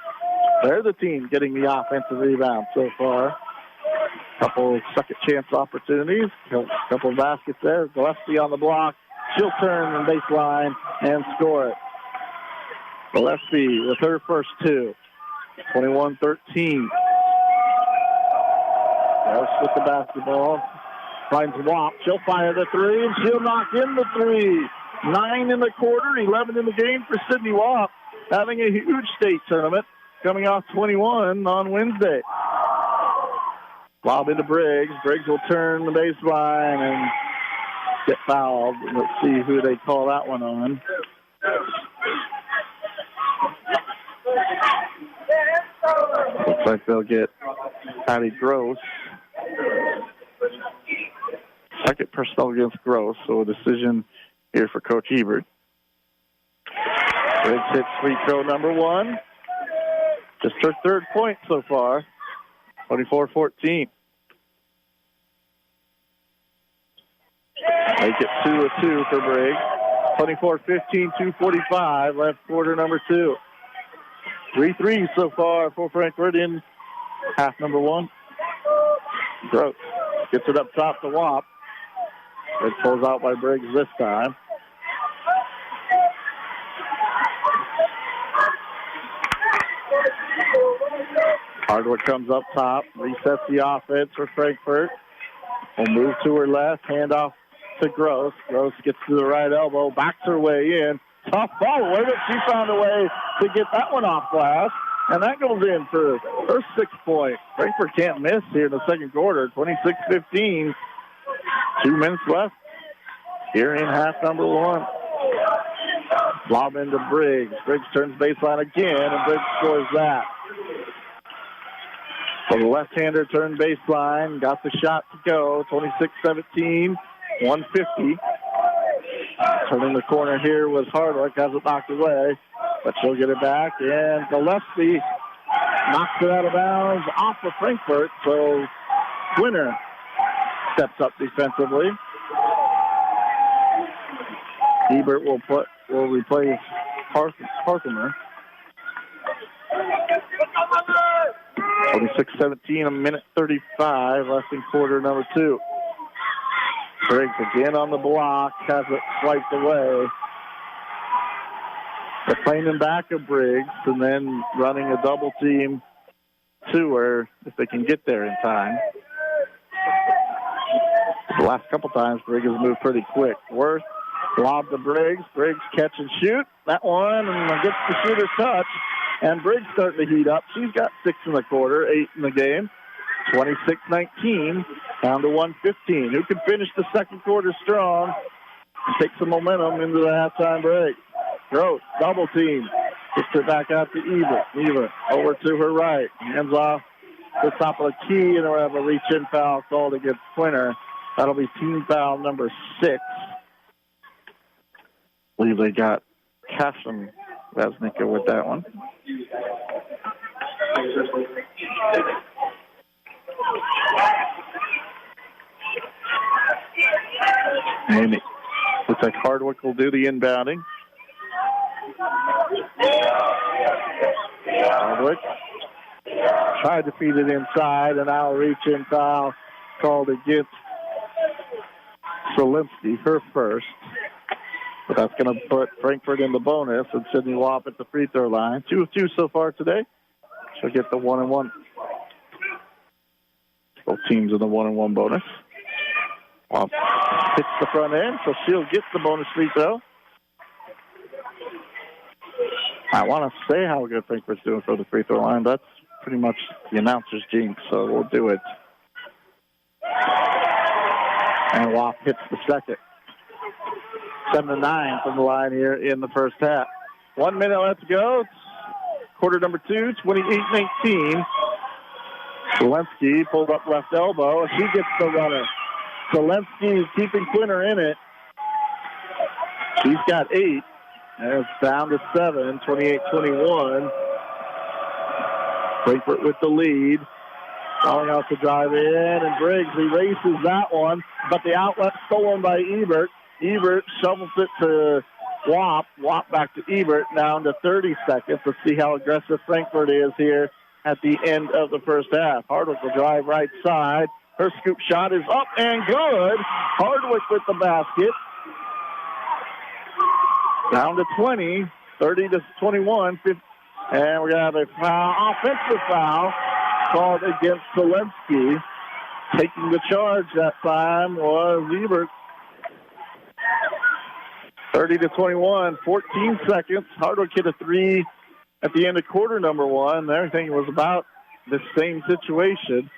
They're the team getting the offensive rebound so far. Couple second chance opportunities. Couple baskets there. Gillespie on the block. She'll turn the baseline and score it. Gillespie with her first 2. 21-13. Gross with the basketball. Finds Wap. She'll fire the 3, and she'll knock in the 3. 9 in the quarter, 11 in the game for Sydney Wap. Having a huge state tournament. Coming off 21 on Wednesday. Lob into Briggs. Briggs will turn the baseline and get fouled. Let's see who they call that one on. Looks like they'll get Patty Gross. Second personnel against Gross, so a decision here for Coach Ebert. Briggs hits free throw number 1. Just her 3rd point so far. 24-14. Make it 2-2 for Briggs. 24-15, 2:45 left quarter number 2. 3 threes so far for Frankfort in half number 1. Gross gets it up top to Wap. It pulls out by Briggs this time. Hardwick comes up top, resets the offense for Frankfort. Will move to her left, handoff to Gross. Gross gets to the right elbow, backs her way in. Tough ball, but she found a way to get that one off glass, and that goes in for her 6 point. Frankfort can't miss here in the second quarter, 26-15. 2 minutes left here in half number one. Lob into Briggs. Briggs turns baseline again, and Briggs scores that. So the left-hander turned baseline, got the shot to go, 26-17, 150. Turning the corner here was Hardwick, has it knocked away, but she'll get it back, and Gillespie knocks it out of bounds off of Frankfort, so Quinter steps up defensively. Ebert will replace Parthimer. 26-17, a minute 35 left in quarter number two. Briggs again on the block, has it swiped away. They're playing in back of Briggs and then running a double team to her if they can get there in time. The last couple times, Briggs has moved pretty quick. Worth, lob to Briggs. Briggs catch and shoot. That one and gets the shooter's touch. And Briggs starting to heat up. She's got 6 in the quarter, 8 in the game. 26-19, down to 115. Who can finish the second quarter strong and take some momentum into the halftime break? Gross, double team. Gets it back out to Ebert. Ebert over to her right. Hands off the top of the key, and we'll have a reach-in foul called against Quinter. That'll be team foul number 6. I believe they got Cashin Vasnica with that one. And it looks like Hardwick will do the inbounding. Hardwick tried to feed it inside, and now a reach-in foul called against Solinsky, her first. But that's going to put Frankfort in the bonus, and Sydney Wap at the free throw line. 2 of 2 so far today. She'll get the 1-and-1. Both teams in the 1-and-1 bonus. Wap hits the front end, so she'll get the bonus free throw. I want to say how good Frankfort's doing for the free throw line. That's pretty much the announcer's jinx, so we'll do it. And Wap hits the second. 7-9 from the line here in the first half. 1 minute left to go. Quarter number 2, 28-19. Zelensky pulled up left elbow. She gets the runner. Zelensky keeping Quinter in it. She's got 8. And it's down to 7, 28-21. Frankfort with the lead. Calling out to drive in, and Briggs erases that one, but the outlet stolen by Ebert. Ebert shovels it to Wap. Wap back to Ebert, down to 30 seconds. Let's see how aggressive Frankfort is here at the end of the first half. Hardwick will drive right side. Her scoop shot is up and good. Hardwick with the basket. Down to 20, 30-21. And we're going to have a foul, offensive foul called against Zelensky. Taking the charge that time was Ebert. 30-21, 14 seconds. Hardwick hit a 3 at the end of quarter number 1. Everything was about the same situation.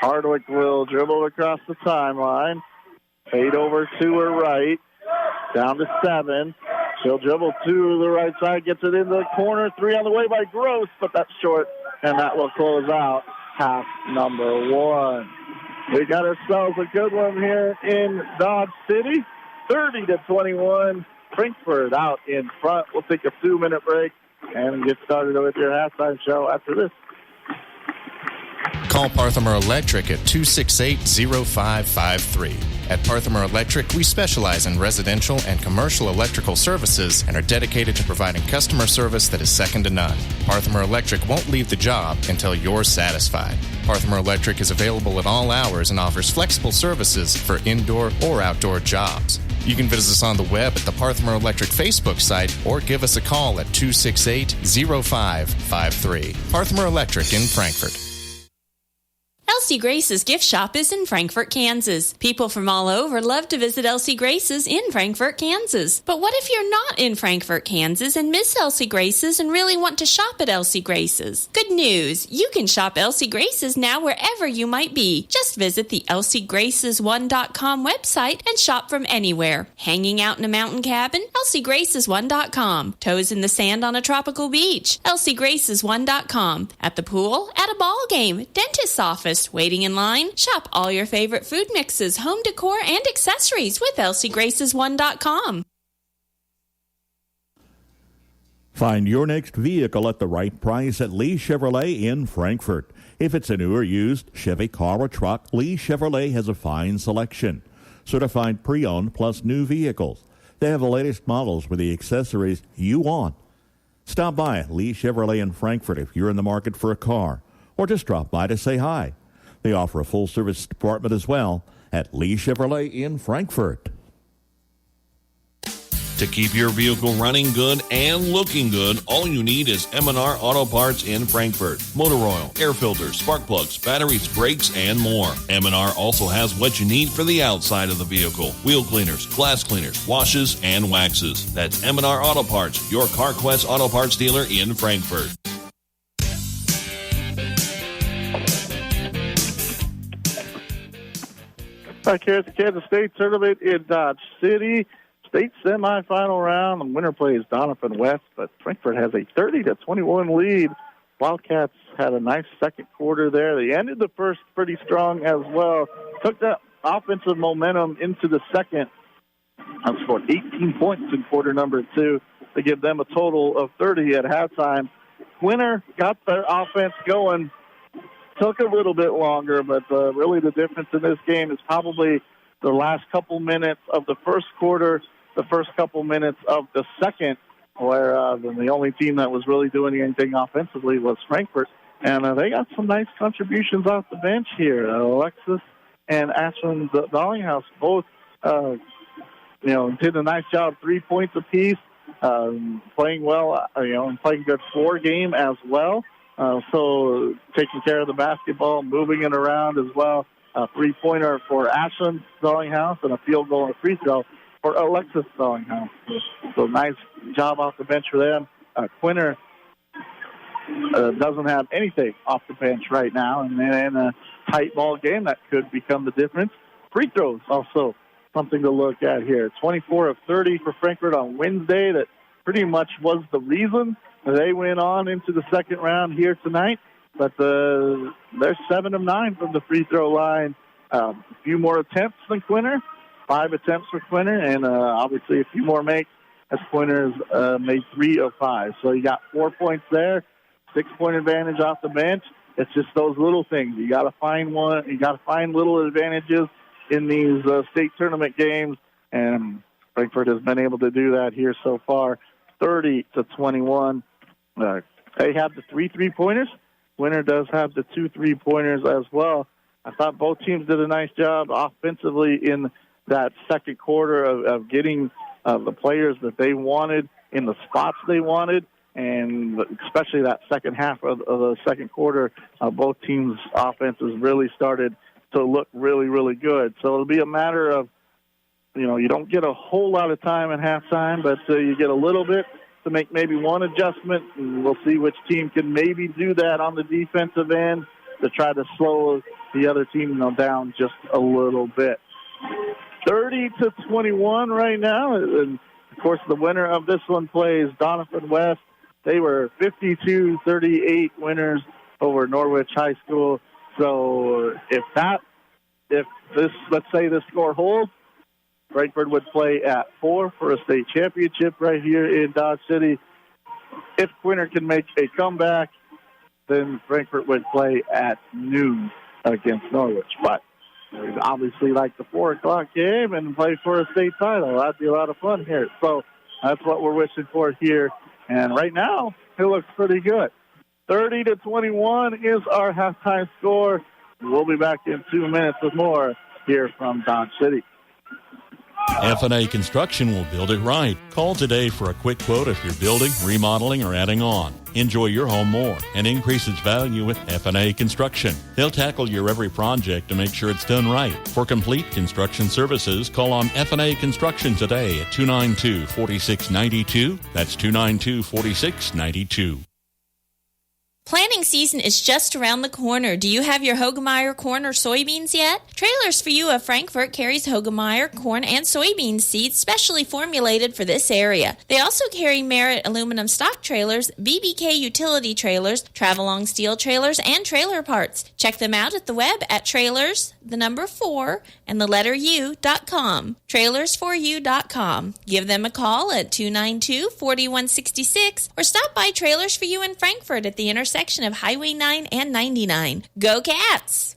Hardwick will dribble across the timeline. Fade over to her right. Down to 7. She'll dribble to the right side, gets it into the corner. 3 on the way by Gross, but that's short, and that will close out half number 1. We got ourselves a good one here in Dodge City. 30-21. Frankfort out in front. We'll take a 2-minute break and get started with your halftime show after this. Call Parthimer Electric at 268-0553. At Parthimer Electric, we specialize in residential and commercial electrical services and are dedicated to providing customer service that is second to none. Parthimer Electric won't leave the job until you're satisfied. Parthimer Electric is available at all hours and offers flexible services for indoor or outdoor jobs. You can visit us on the web at the Parthmer Electric Facebook site or give us a call at 268-0553. Parthmer Electric in Frankfort. Elsie Grace's gift shop is in Frankfort, Kansas. People from all over love to visit Elsie Grace's in Frankfort, Kansas. But what if you're not in Frankfort, Kansas and miss Elsie Grace's and really want to shop at Elsie Grace's? Good news! You can shop Elsie Grace's now wherever you might be. Just visit the elsiegraces1.com website and shop from anywhere. Hanging out in a mountain cabin? elsiegraces1.com. Toes in the sand on a tropical beach? elsiegraces1.com. At the pool? At a ball game? Dentist's office? Waiting in line? Shop all your favorite food mixes, home decor, and accessories with elsiegraces1.com. Find your next vehicle at the right price at Lee Chevrolet in Frankfort. If it's a new or used Chevy car or truck, Lee Chevrolet has a fine selection. Certified pre-owned plus new vehicles. They have the latest models with the accessories you want. Stop by Lee Chevrolet in Frankfort if you're in the market for a car, or just drop by to say hi. They offer a full-service department as well at Lee Chevrolet in Frankfort. To keep your vehicle running good and looking good, all you need is M&R Auto Parts in Frankfort. Motor oil, air filters, spark plugs, batteries, brakes, and more. M&R also has what you need for the outside of the vehicle. Wheel cleaners, glass cleaners, washes, and waxes. That's M&R Auto Parts, your CarQuest Auto Parts dealer in Frankfort. Back here at the Kansas State Tournament in Dodge City. State semifinal round. The winner plays Donovan West, but Frankfort has a 30-21 lead. Wildcats had a nice second quarter there. They ended the first pretty strong as well. Took that offensive momentum into the second. And scored 18 points in quarter number 2 to give them a total of 30 at halftime. Quinter got their offense going. Took a little bit longer, but really the difference in this game is probably the last couple minutes of the first quarter, the first couple minutes of the second, where the only team that was really doing anything offensively was Frankfort. And they got some nice contributions off the bench here. Alexis and Ashland Dollinghouse both, did a nice job, 3 points apiece, playing well, and playing good floor game as well. So taking care of the basketball, moving it around as well. A three-pointer for Ashland Dollinghouse and a field goal and a free throw for Alexis Dollinghouse. So nice job off the bench for them. Quinter doesn't have anything off the bench right now, and in a tight ball game that could become the difference. Free throws also something to look at here. 24 of 30 for Frankfort on Wednesday. That pretty much was the reason they went on into the second round here tonight. But they're 7 of 9 from the free throw line. A few more attempts than Quinter. 5 attempts for Quinter, and obviously a few more makes as Quinter's made 3 of 5. So you got 4 points there, 6-point advantage off the bench. It's just those little things. You got to find one. You got to find little advantages in these state tournament games, and Frankfort has been able to do that here so far. 30-21. They have the 3 3-pointers. Quinter does have the 2 3-pointers as well. I thought both teams did a nice job offensively in that second quarter of getting the players that they wanted in the spots they wanted, and especially that second half of the second quarter, both teams' offenses really started to look really, really good. So it'll be a matter of, you don't get a whole lot of time at halftime, but you get a little bit to make maybe one adjustment, and we'll see which team can maybe do that on the defensive end to try to slow the other team down just a little bit. 30-21 right now, and of course the winner of this one plays Donovan West. They were 52-38 winners over Norwich High School. So let's say this score holds, Frankfort would play at 4 for a state championship right here in Dodge City. If Quinter can make a comeback, then Frankfort would play at noon against Norwich. But we'd obviously like the 4 o'clock game and play for a state title. That'd be a lot of fun here. So that's what we're wishing for here. And right now, it looks pretty good. 30-21 is our halftime score. We'll be back in 2 minutes with more here from Dodge City. F&A Construction will build it right. Call today for a quick quote if you're building, remodeling, or adding on. Enjoy your home more and increase its value with F&A Construction. They'll tackle your every project to make sure it's done right. For complete construction services, call on F&A Construction today at 292-4692. That's 292-4692. Planting season is just around the corner. Do you have your Hogemeyer corn or soybeans yet? Trailers for You of Frankfort carries Hogemeyer corn and soybean seeds specially formulated for this area. They also carry Merit aluminum stock trailers, BBK utility trailers, Travelong steel trailers, and trailer parts. Check them out at the web at trailers4u.com. Trailersforyou.com. Give them a call at 292-4166 or stop by Trailers for You in Frankfort at the intersection of Highway 9 and 99. Go Cats!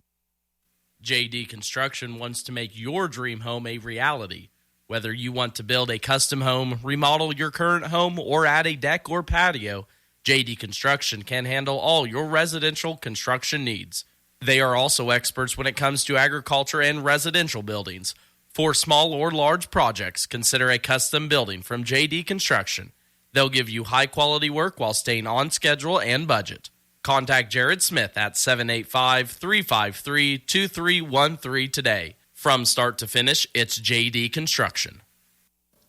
JD Construction wants to make your dream home a reality. Whether you want to build a custom home, remodel your current home, or add a deck or patio, JD Construction can handle all your residential construction needs. They are also experts when it comes to agriculture and residential buildings. For small or large projects, consider a custom building from JD Construction. They'll give you high-quality work while staying on schedule and budget. Contact Jared Smith at 785-353-2313 today. From start to finish, it's JD Construction.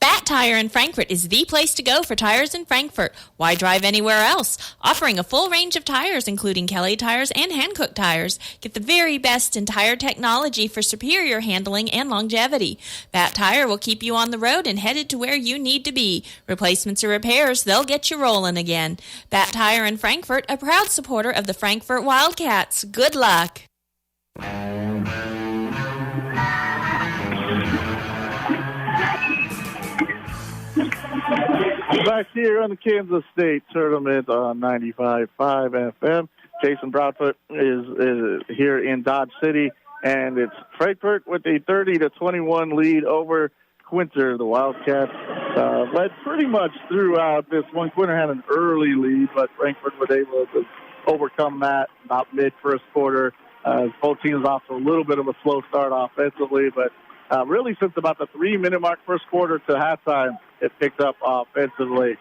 Bat Tire in Frankfort is the place to go for tires in Frankfort. Why drive anywhere else? Offering a full range of tires, including Kelly tires and Hankook tires. Get the very best in tire technology for superior handling and longevity. Bat Tire will keep you on the road and headed to where you need to be. Replacements or repairs, they'll get you rolling again. Bat Tire in Frankfort, a proud supporter of the Frankfort Wildcats. Good luck. Back here on the Kansas State Tournament on 95.5 FM. Jason Broadfoot is here in Dodge City, and it's Frankfort with a 30-21 lead over Quinter. The Wildcats led pretty much throughout this one. Quinter had an early lead, but Frankfort was able to overcome that about mid-first quarter. Both teams off to a little bit of a slow start offensively, but really since about the 3-minute mark first quarter to halftime, it picked up offensively.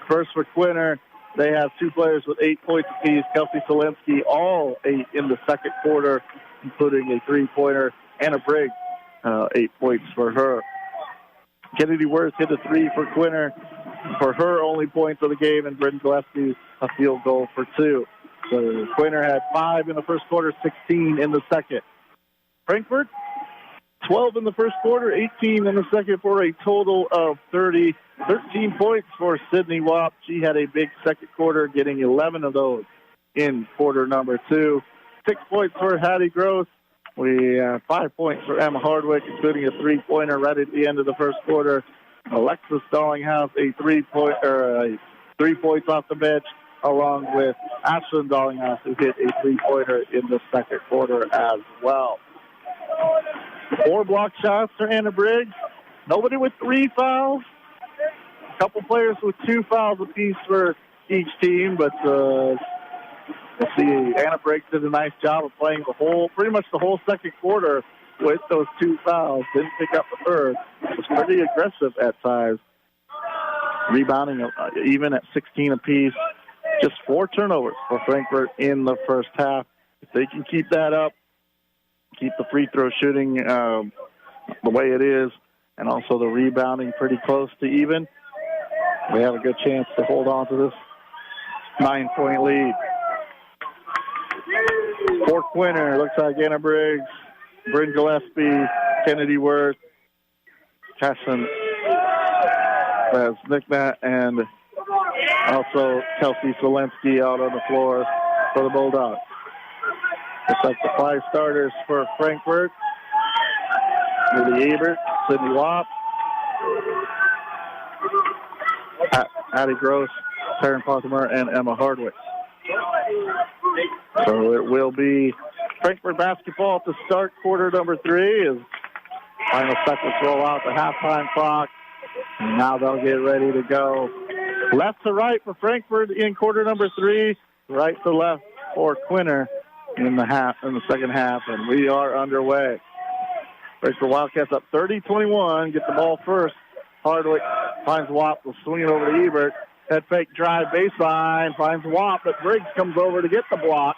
First for Quinter, they have two players with 8 points apiece. Kelsey Selensky, all 8 in the second quarter, including a three-pointer. Anna Briggs, 8 points for her. Kennedy Worth hit a 3 for Quinter for her only points of the game, and Britton Gillespie a field goal for 2. So Quinter had 5 in the first quarter, 16 in the second. Frankfort, 12 in the first quarter, 18 in the second for a total of 30. 13 points for Sydney Wapp. She had a big second quarter, getting 11 of those in quarter number 2. 6 points for Hattie Gross. We have 5 points for Emma Hardwick, including a three-pointer right at the end of the first quarter. Alexis Dallinghouse, a 3 points off the bench, along with Ashlyn Dallinghouse, who hit a three-pointer in the second quarter as well. 4 block shots for Anna Briggs. Nobody with 3 fouls. A couple players with 2 fouls apiece for each team, but let's see. Anna Briggs did a nice job of playing pretty much the whole second quarter with those 2 fouls. Didn't pick up the third. Was pretty aggressive at times. Rebounding even at 16 apiece. Just 4 turnovers for Frankfort in the first half. If they can keep that up, keep the free throw shooting the way it is, and also the rebounding pretty close to even, we have a good chance to hold on to this 9-point lead. For Quinter, looks like Anna Briggs, Bryn Gillespie, Kennedy Worth, Casson Nicknat, and also Kelsey Selensky out on the floor for the Bulldogs. Looks like the 5 starters for Frankfort. Lily Ebert, Sydney Wapp, Hattie Gross, Taryn Pottimer, and Emma Hardwick. So it will be Frankfort basketball to start quarter number 3 as final seconds roll out the halftime clock. And now they'll get ready to go left to right for Frankfort in quarter number 3, right to left for Quinter in the second half, and we are underway. Frankfort Wildcats up 30-21. Get the ball first. Hardwick finds Wap. Will swing it over to Ebert. Head fake drive baseline. Finds Wap, but Briggs comes over to get the block.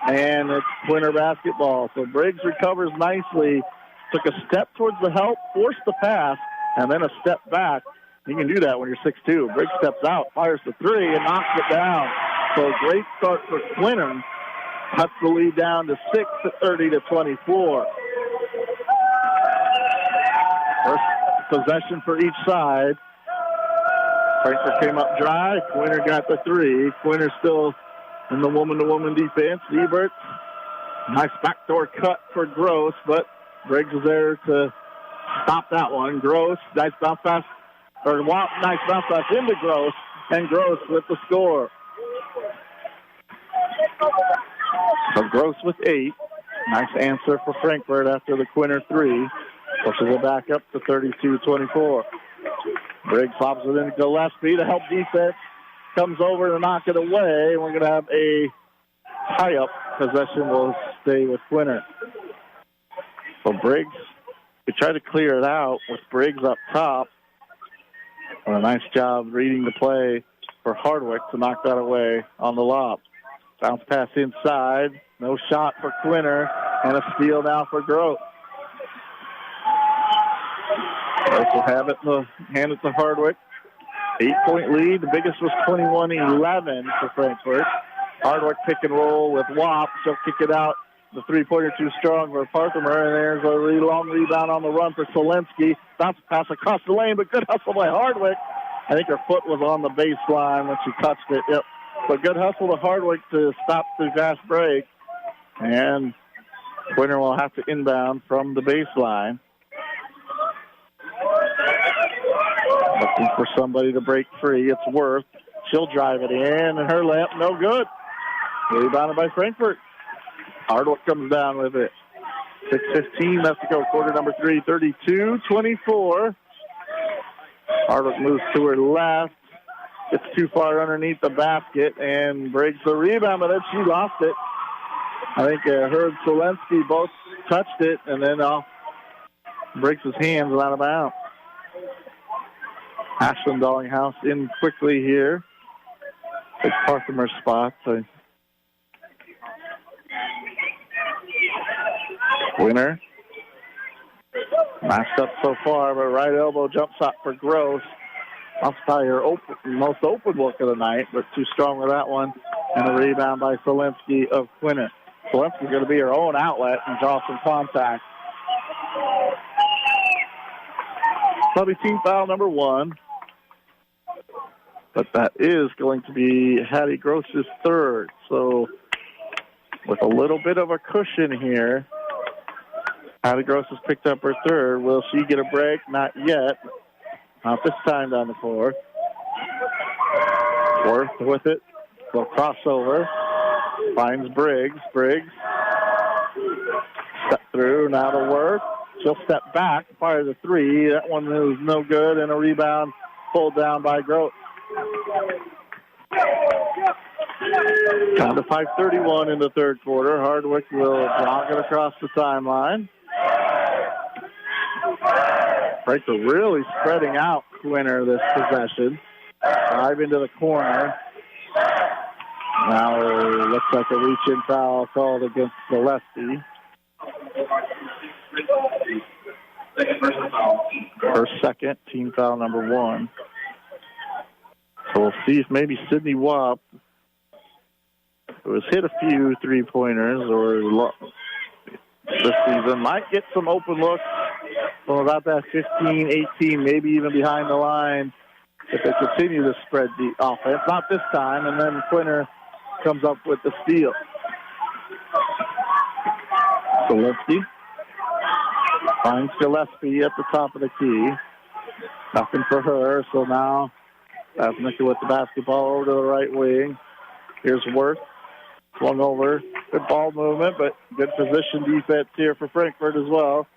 And it's Quinter basketball. So Briggs recovers nicely. Took a step towards the help, forced the pass, and then a step back. You can do that when you're 6'2". Briggs steps out, fires the three, and knocks it down. So great start for Quinter. Cuts the lead down to 6 at 30-24. First possession for each side. Frankfort came up dry. Quinter got the three. Quinter still in the woman-to-woman defense. Ebert, nice backdoor cut for Gross, but Briggs is there to stop that one. Gross, nice bounce pass. Or Wap, nice bounce pass into Gross, and Gross with the score. So Gross with 8. Nice answer for Frankfort after the Quinter three. Pushes it back up to 32-24. Briggs pops it into Gillespie to help defense. Comes over to knock it away. We're going to have a tie-up. Possession will stay with Quinter. So Briggs, we try to clear it out with Briggs up top. A nice job reading the play for Hardwick to knock that away on the lob. Bounce pass inside. No shot for Quinter. And a steal now for Gross. Gross will have it, hand it to Hardwick. 8-point lead. The biggest was 21-11 for Frankfort. Hardwick pick and roll with Wap. She'll kick it out. The three-pointer too strong for Parthimer, and there's a really long rebound on the run for Selensky. Bounce pass across the lane, but good hustle by Hardwick. I think her foot was on the baseline when she touched it. Yep. But good hustle to Hardwick to stop the fast break. And Quinter will have to inbound from the baseline. Looking for somebody to break free. It's Worth. She'll drive it in, and her layup no good. Rebounded by Frankfort. Hardwick comes down with it. 6:15 left to go. Quarter number 3, 32-24. Hardwick moves to her left. Gets too far underneath the basket and breaks the rebound, but then she lost it. I think her and Selensky both touched it, and then breaks his hands and out of bounds. Ashland Dallinghouse in quickly here. It's Parthimer's spot. So Winner. Matched up so far, but right elbow jump shot for Gross. That's probably her most open look of the night, but too strong with that one. And a rebound by Selensky of Quinter. Selensky's going to be her own outlet and draw some contact. Probably team foul number 1. But that is going to be Hattie Gross's third. So with a little bit of a cushion here, Hattie Gross has picked up her third. Will she get a break? Not yet. Not this time down the floor. Worth with it. So crossover. Finds Briggs. Briggs. Step through. Now to Worth. She'll step back. Fire the three. That one is no good. And a rebound pulled down by Gross. Down to 5:31 in the third quarter. Hardwick will jog it across the timeline. Frankfort really spreading out Quinter this possession. Drive into the corner. Now looks like a reach-in foul called against Gillespie. Her second, team foul number 1. So we'll see if maybe Sydney Wap, who has hit a few three-pointers or this season, might get some open looks from about that 15, 18, maybe even behind the line if they continue to spread the offense. Not this time, and then Quinter comes up with the steal. Selensky finds Gillespie at the top of the key. Nothing for her, so now Asnicka with the basketball over to the right wing. Here's Worth. Swung over. Good ball movement, but good position defense here for Frankfort as well.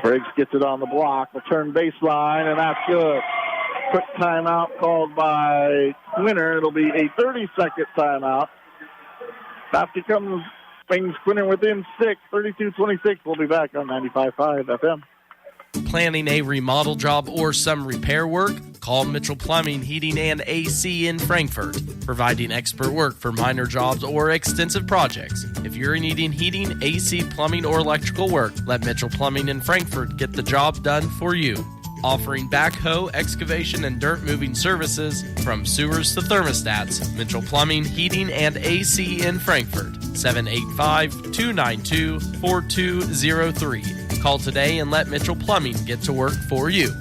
Briggs gets it on the block. Will turn baseline, and that's good. Quick timeout called by Quinter. It'll be a 30-second timeout. Basket comes brings Quinter within 6, 32-26. We'll be back on 95.5 FM. Planning a remodel job or some repair work? Call Mitchell Plumbing, Heating, and AC in Frankfort, providing expert work for minor jobs or extensive projects. If you're needing heating, AC, plumbing, or electrical work, let Mitchell Plumbing in Frankfort get the job done for you. Offering backhoe, excavation, and dirt moving services from sewers to thermostats. Mitchell Plumbing, Heating, and AC in Frankfort. 785-292-4203. Call today and let Mitchell Plumbing get to work for you.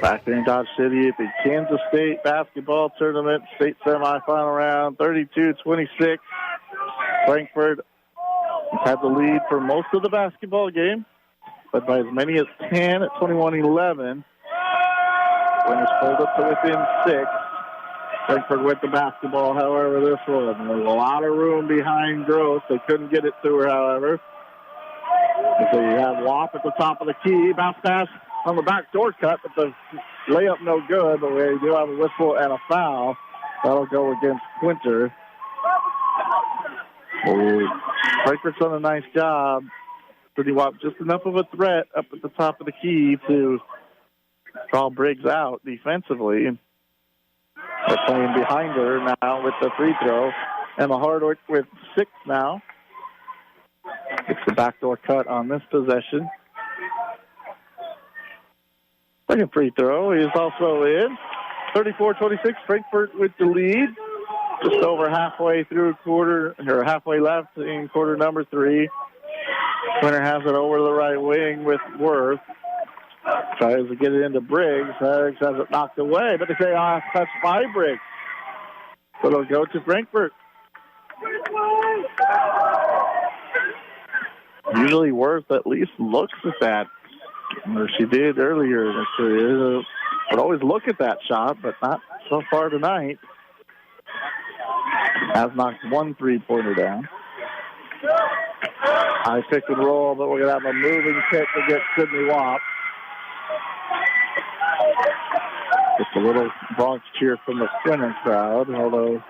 Back in Dodge City at the Kansas State basketball tournament, state semifinal round, 32-26. Frankfort had the lead for most of the basketball game, but by as many as 10 at 21-11. Winners pulled up to within 6. Frankfort with the basketball, however, this one. There's a lot of room behind Gross. They couldn't get it to her, however. So you have Wop at the top of the key. Bounce pass on the backdoor cut, but the layup no good. But we do have a whistle and a foul. That'll go against Quinter. Frankfort's done a nice job. Pretty Wop just enough of a threat up at the top of the key to draw Briggs out defensively. They're playing behind her now with the free throw. Emma Hardwick with 6 now. It's the backdoor cut on this possession. Second free throw is also in. 34-26, Frankfort with the lead. Just over halfway through quarter, or halfway left in quarter number 3. Quinter has it over to the right wing with Worth. Tries to get it into Briggs. Briggs has it knocked away, but they say, touched by Briggs. So it'll go to Frankfort. Usually Worth at least looks at that, or she did earlier in her career. Would always look at that shot, but not so far tonight. Has knocked one three-pointer down. High pick and roll, but we're going to have a moving pick against Sydney Wop. Just a little Bronx cheer from the Quinter crowd, although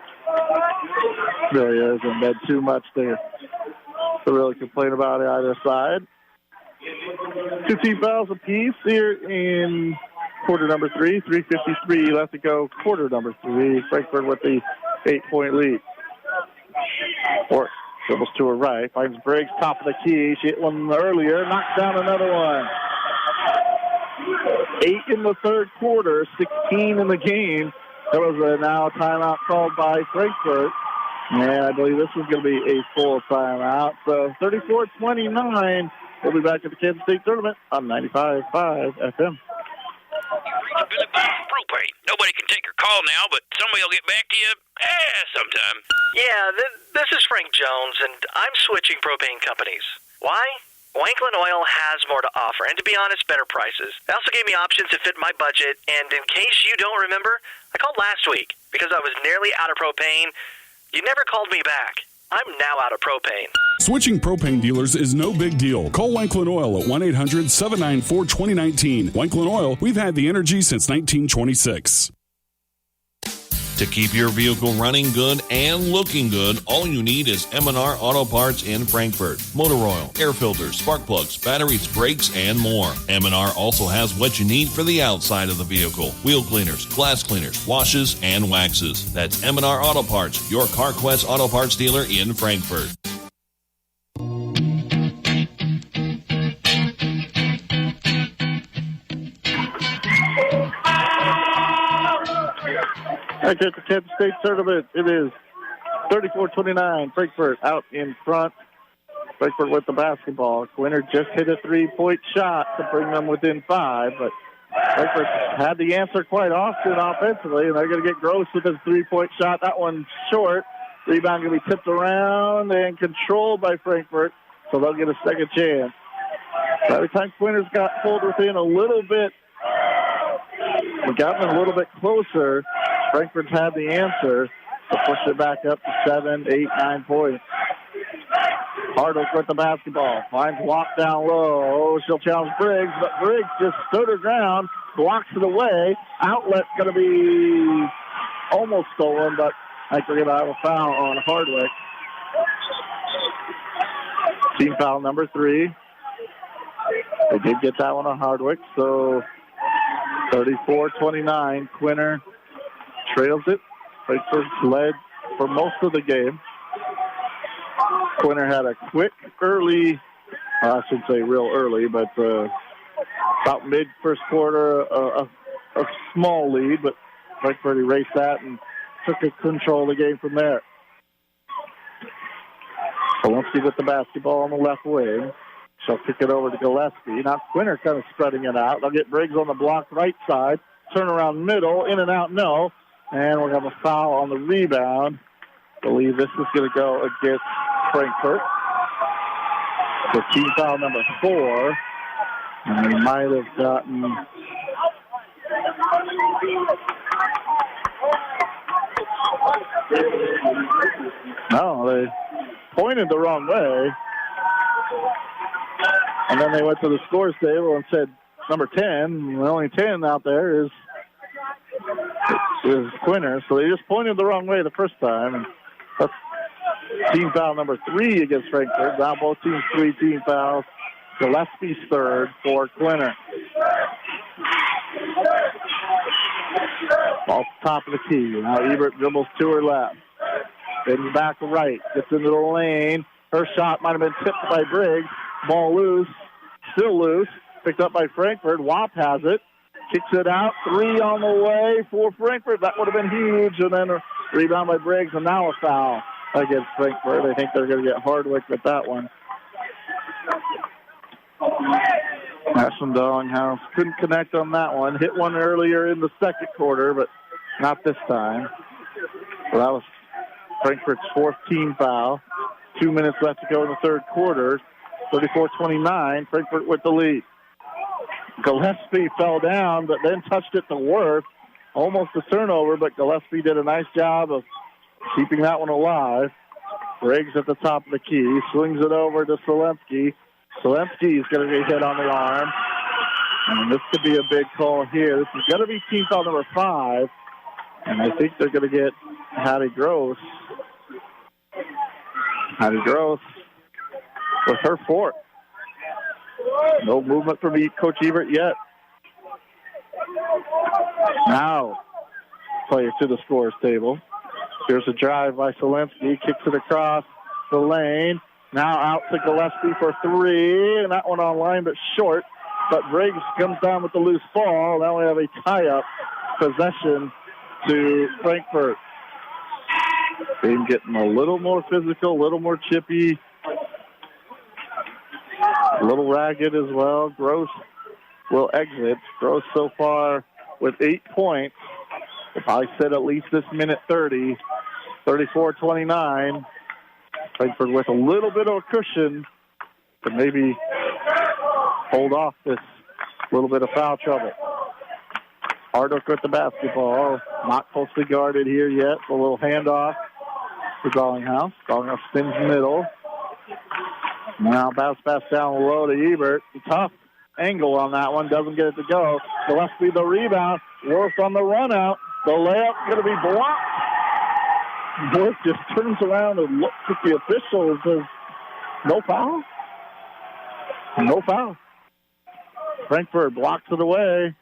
really hasn't been too much to really complain about either side. 2 team fouls apiece here in quarter number 3. 3:53 left to go, quarter number 3. Frankfort with the 8-point lead. Or dribbles to her right, finds Briggs, top of the key. She hit one earlier, knocks down another one. 8 in the third quarter, 16 in the game. There was now a timeout called by Frankfort. And I believe this is going to be a full timeout. So 34-29. We'll be back at the Kansas State tournament on 95.5 FM. Billy Bob's Propane. Nobody can take your call now, but somebody will get back to you sometime. Yeah, this is Frank Jones, and I'm switching propane companies. Why? Wanklin Oil has more to offer, and to be honest, better prices. They also gave me options that fit my budget, and in case you don't remember, I called last week because I was nearly out of propane. You never called me back. I'm now out of propane. Switching propane dealers is no big deal. Call Wanklin Oil at 1-800-794-2019. Wanklin Oil, we've had the energy since 1926. To keep your vehicle running good and looking good, all you need is M&R Auto Parts in Frankfort. Motor oil, air filters, spark plugs, batteries, brakes, and more. M&R also has what you need for the outside of the vehicle. Wheel cleaners, glass cleaners, washes, and waxes. That's M&R Auto Parts, your CarQuest Auto Parts dealer in Frankfort. Back at the Kansas State tournament, it is 34-29. Frankfort out in front. Frankfort with the basketball. Quinter just hit a 3-point shot to bring them within 5, but Frankfort had the answer quite often offensively, and they're going to get Gross with his 3-point shot. That one's short. Rebound going to be tipped around and controlled by Frankfort, so they'll get a second chance. By the time Quinter's got pulled within a little bit, we got them a little bit closer. Frankfort's had the answer to push it back up to 7, 8, 9 points. Hardwick with the basketball. Finds Watt down low. Oh, she'll challenge Briggs, but Briggs just stood her ground. blocks it away. Outlet's going to be almost stolen, but I think we're going to have a foul on Hardwick. Team foul number 3. They did get that one on Hardwick, so 34-29. Quinter trails it. Frankfort led for most of the game. Quinter had a quick early, I shouldn't say real early, but about mid-first quarter, a small lead, but Frankfort erased that and took control of the game from there. Polensky with the basketball on the left wing. She'll kick it over to Gillespie. Now Quinter kind of spreading it out. They'll get Briggs on the block right side. Turn around middle, in and out, no. And we'll have a foul on the rebound. I believe this is going to go against Frankfort. So team foul number 4. And they might have gotten... No, they pointed the wrong way. And then they went to the scores table and said, number 10, the only 10 out there is Quinter. So they just pointed the wrong way the first time. And that's team foul number 3 against Frankfort. Now both teams 3 team fouls. Gillespie's third for Quinter. Off the top of the key. Now Ebert dribbles to her left. Then back right. Gets into the lane. Her shot might have been tipped by Briggs. Ball loose. Still loose. Picked up by Frankfort. Wap has it. Kicks it out. 3 on the way for Frankfort. That would have been huge. And then a rebound by Briggs. And now a foul against Frankfort. I think they're going to get Hardwick with that one. Ashland Dillinghouse couldn't connect on that one. Hit one earlier in the second quarter, but not this time. So that was Frankfort's 4th team foul. 2 minutes left to go in the third quarter. 34-29, Frankfort with the lead. Gillespie fell down, but then touched it to Worth. Almost a turnover, but Gillespie did a nice job of keeping that one alive. Briggs at the top of the key. Swings it over to Solemski. Solemski is going to get hit on the arm. And this could be a big call here. This is going to be team foul number 5. And I think they're going to get Hattie Gross. Hattie Gross with her 4th. No movement from Coach Ebert yet. Now, player to the scores table. Here's a drive by Solemski. Kicks it across the lane. Now out to Gillespie for 3. And that one online, but short. But Briggs comes down with the loose ball. Now we have a tie-up possession to Frankfort. Game getting a little more physical, a little more chippy. A little ragged as well. Gross will exit. Gross so far with 8 points. If I said at least this minute 30, 34-29. Frankfort with a little bit of a cushion to maybe hold off this little bit of foul trouble. Hardwick with the basketball. Not closely guarded here yet. A little handoff to Dallinghouse. Dallinghouse spins middle. Now bounce pass down low to Ebert. Tough angle on that one. Doesn't get it to go. Gillespie the rebound. Worth on the run out. The layup's going to be blocked. Worth just turns around and looks at the official and says, no foul? No foul. Frankfort blocks it away.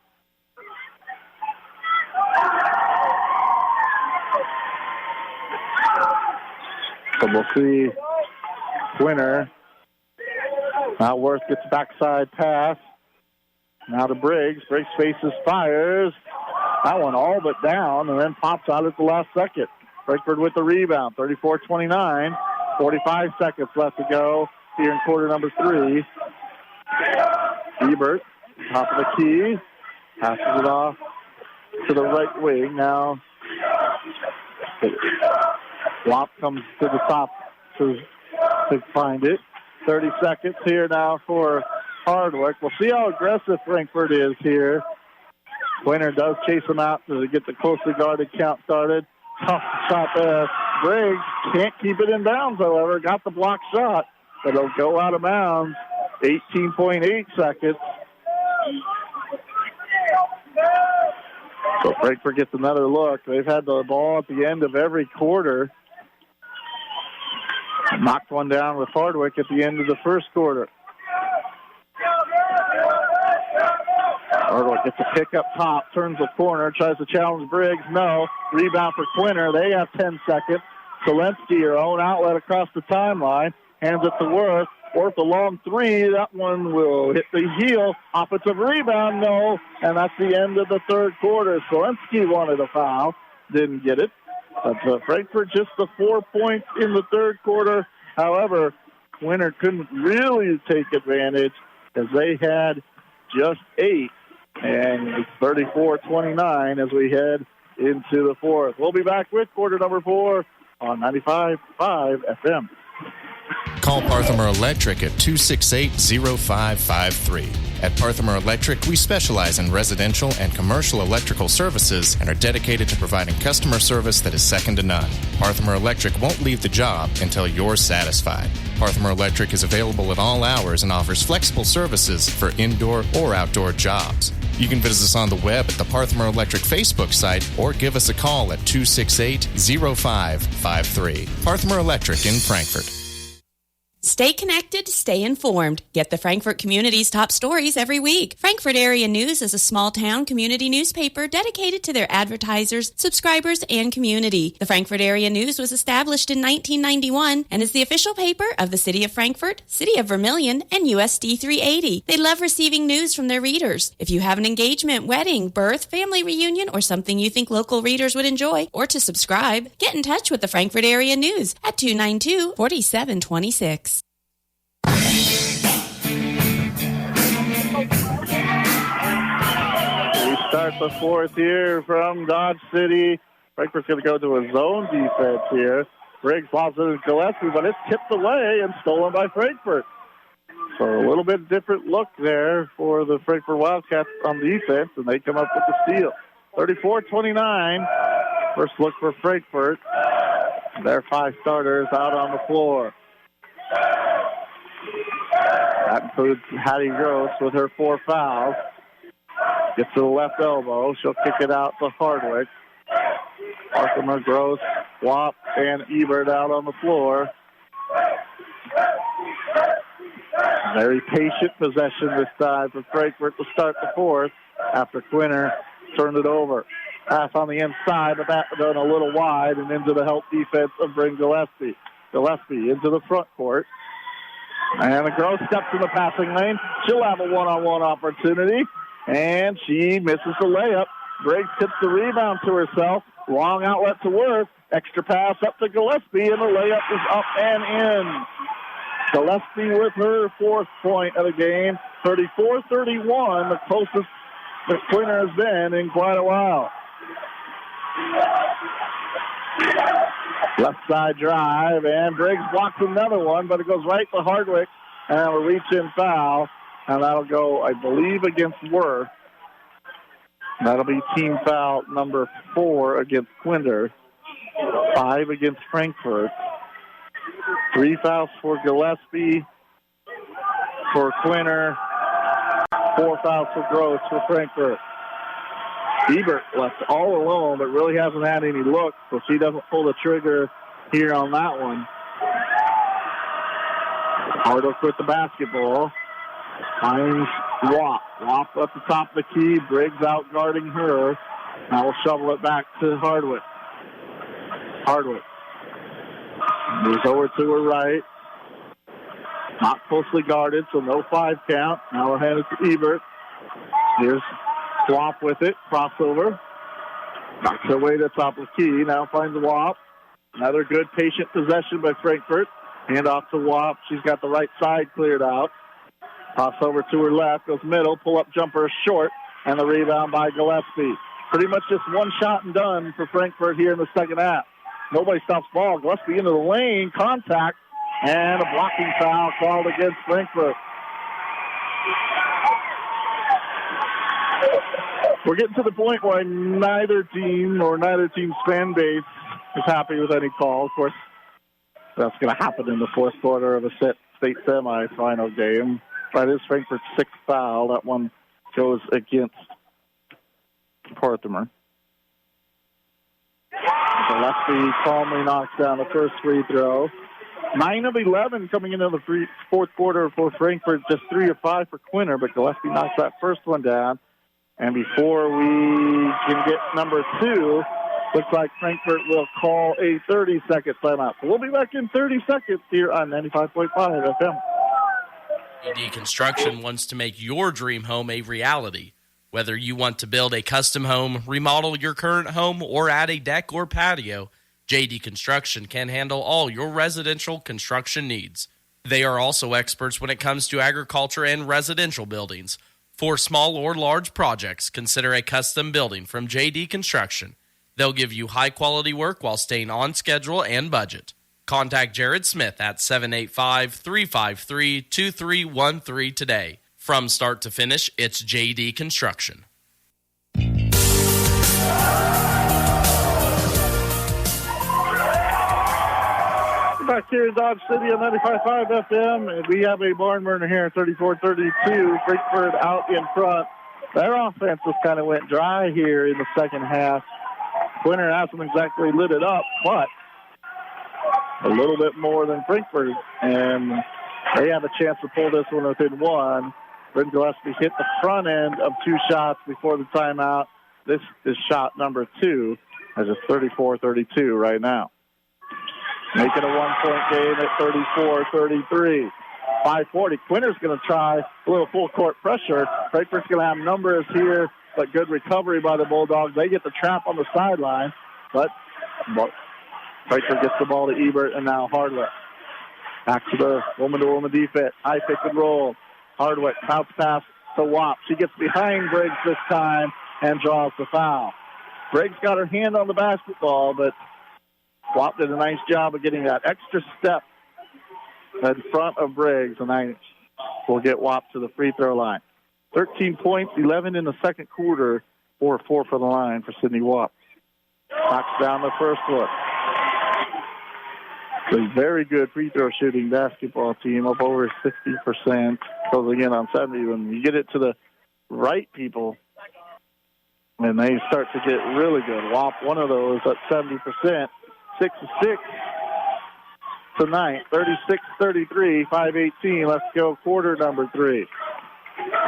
So we'll see Quinter. Now Worth gets backside pass. Now to Briggs. Briggs faces, fires. That one all but down and then pops out at the last second. Frankfort with the rebound. 34-29. 45 seconds left to go here in quarter number 3. Ebert, top of the key. Passes it off to the right wing. Now Wap comes to the top to find it. 30 seconds here now for Hardwick. We'll see how aggressive Frankfort is here. Quinter does chase him out to get the closely guarded count started. Tough shot there. Briggs can't keep it in bounds, however. Got the block shot, but it'll go out of bounds. 18.8 seconds. So Frankfort gets another look. They've had the ball at the end of every quarter. Knocked one down with Hardwick at the end of the first quarter. Hardwick gets a pick up top, turns the corner, tries to challenge Briggs. No. Rebound for Quinter. They have 10 seconds. Selensky, her own outlet across the timeline. Hands it to Worth. Worth a long three. That one will hit the heel. Offensive rebound, no. And that's the end of the third quarter. Selensky wanted a foul. Didn't get it. But Frankfort just the 4 points in the third quarter. However, Quinter couldn't really take advantage as they had just 8. And it's 34-29 as we head into the fourth. We'll be back with quarter number 4 on 95.5 FM. Call Parthimer Electric at 268-0553. At Parthimer Electric, we specialize in residential and commercial electrical services and are dedicated to providing customer service that is second to none. Parthimer Electric won't leave the job until you're satisfied. Parthimer Electric is available at all hours and offers flexible services for indoor or outdoor jobs. You can visit us on the web at the Parthimer Electric Facebook site or give us a call at 268-0553. Parthimer Electric in Frankfort. Stay connected, stay informed. Get the Frankfort community's top stories every week. Frankfort Area News is a small-town community newspaper dedicated to their advertisers, subscribers, and community. The Frankfort Area News was established in 1991 and is the official paper of the City of Frankfort, City of Vermilion, and USD 380. They love receiving news from their readers. If you have an engagement, wedding, birth, family reunion, or something you think local readers would enjoy, or to subscribe, get in touch with the Frankfort Area News at 292-4726. We start the fourth here from Dodge City. Frankfort's going to go to a zone defense here. Briggs lobs it to Gillespie, but it's tipped away and stolen by Frankfort. So a little bit different look there for the Frankfort Wildcats on defense, and they come up with the steal. 34-29. First look for Frankfort. Their 5 starters out on the floor. That includes Hattie Gross with her 4 fouls. Gets to the left elbow. She'll kick it out to Hardwick. Arthur Gross, Wap, and Ebert out on the floor. Very patient possession this time for Frankfort to start the fourth after Quinter turned it over. Pass on the inside, but that done a little wide and into the help defense of Bryn Gillespie. Gillespie into the front court. And the girl steps in the passing lane. She'll have a one-on-one opportunity. And she misses the layup. Briggs tips the rebound to herself. Long outlet to Worth. Extra pass up to Gillespie, and the layup is up and in. Gillespie with her 4th point of the game. 34-31, the closest that Quinter has been in quite a while. Left side drive, and Briggs blocks another one, but it goes right to Hardwick, and a reach-in foul, and that'll go, I believe, against Worth. That'll be team foul number 4 against Quinter, 5 against Frankfort. 3 fouls for Gillespie, for Quinter, 4 fouls for Gross for Frankfort. Ebert left all alone, but really hasn't had any looks, so she doesn't pull the trigger here on that one. Hardwick with the basketball. Finds Wap. Wap at the top of the key. Briggs out guarding her. Now we'll shovel it back to Hardwick. Hardwick moves over to her right. Not closely guarded, so no 5 count. Now we'll hand it to Ebert. Here's Wap with it, crossover. Knocks her way to the top of the key. Now finds Wap. Another good patient possession by Frankfort. Hand off to Wap. She's got the right side cleared out. Toss over to her left, goes middle, pull-up jumper short, and the rebound by Gillespie. Pretty much just one shot and done for Frankfort here in the second half. Nobody stops ball. Gillespie into the lane, contact, and a blocking foul called against Frankfort. We're getting to the point where neither team's fan base is happy with any call. Of course, that's going to happen in the fourth quarter of a state semifinal game. That is Frankfort's 6th foul. That one goes against Parthimer. Gillespie calmly knocks down the first free throw. 9 of 11 coming into the fourth quarter for Frankfort, just 3 of 5 for Quinter, but Gillespie knocks that first one down. And before we can get number 2, looks like Frankfort will call a 30-second timeout. So we'll be back in 30 seconds here on 95.5 FM. KNDY Construction wants to make your dream home a reality. Whether you want to build a custom home, remodel your current home, or add a deck or patio, JD Construction can handle all your residential construction needs. They are also experts when it comes to agriculture and residential buildings. For small or large projects, consider a custom building from JD Construction. They'll give you high-quality work while staying on schedule and budget. Contact Jared Smith at 785-353-2313 today. From start to finish, it's JD Construction. Back here in Dodge City on 95.5 FM, and we have a barn burner here, 34-32. Frankfort out in front. Their offense just kind of went dry here in the second half. Quinter hasn't exactly lit it up, but a little bit more than Frankfort, and they have a chance to pull this one within one. Bryn Gillespie hit the front end of 2 shots before the timeout. This is shot number 2, as it's 34-32 right now. Make it a 1-point game at 34-33. 5:40. Quinter's going to try a little full court pressure. Frankfort's going to have numbers here, but good recovery by the Bulldogs. They get the trap on the sideline, but Frankfort gets the ball to Ebert, and now Hardwick. Back to the woman-to-woman defense. High pick and roll. Hardwick bounce pass to Wop. She gets behind Briggs this time and draws the foul. Briggs got her hand on the basketball, but Wop did a nice job of getting that extra step in front of Briggs, and I will get Wop to the free throw line. 13 points, 11 in the second quarter, 4 for the line for Sydney Wop. Knocks down the first one. It's a very good free throw shooting basketball team, up over 50%, closing in on 70. When you get it to the right people, and they start to get really good. Wop, one of those at 70%. 6-6 tonight, 36-33, 5:18. Let's go quarter number 3.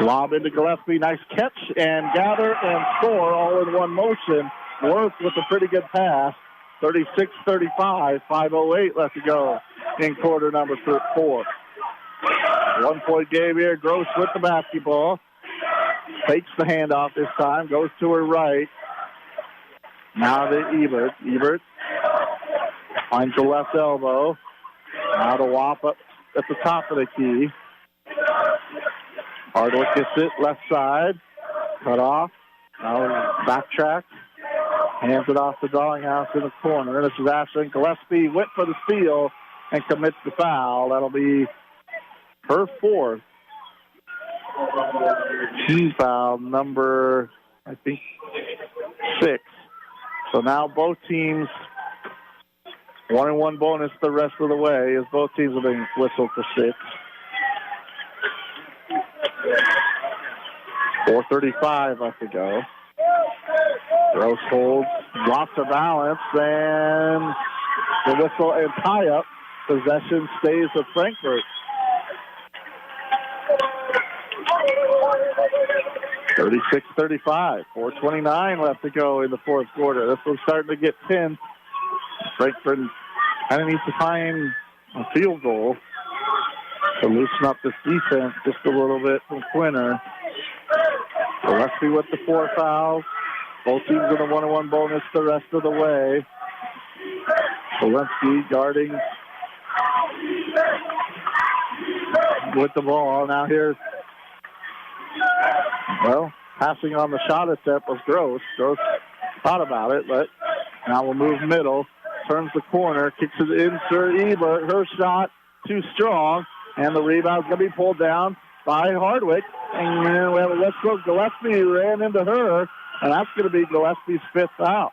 Lob into Gillespie, nice catch and gather and score all in one motion. Worth with a pretty good pass. 36-35, 5:08 left to go in quarter number 4. 1-point game here. Gross with the basketball. Takes the handoff this time, goes to her right. Now to Ebert. Ebert finds the left elbow. Now to Wop up at the top of the key. Hardwick gets it left side. Cut off. Now backtrack. Hands it off to Doghouse in the corner. This is Ashlyn Gillespie. Went for the steal and commits the foul. That'll be her 4th. Team foul number, I think, 6. So now both teams 1-1 bonus the rest of the way, as both teams have been whistled for 6. 4:35 left to go. Gross holds, lost her balance, and the whistle and tie up. Possession stays with Frankfort. 36-35, 4:29 left to go in the fourth quarter. This one's starting to get tense. Frankfort kind of needs to find a field goal to loosen up this defense just a little bit from Quinter. Gillespie with the 4 fouls. Both teams in a 1-1 bonus the rest of the way. Gillespie guarding with the ball. Now here's, passing on the shot attempt was Gross. Gross thought about it, but now we'll move middle. Turns the corner, kicks it in to Ebert. Her shot too strong, and the rebound's going to be pulled down by Hardwick. And we have a Westbrook Gillespie who ran into her, and that's going to be Gillespie's 5th foul.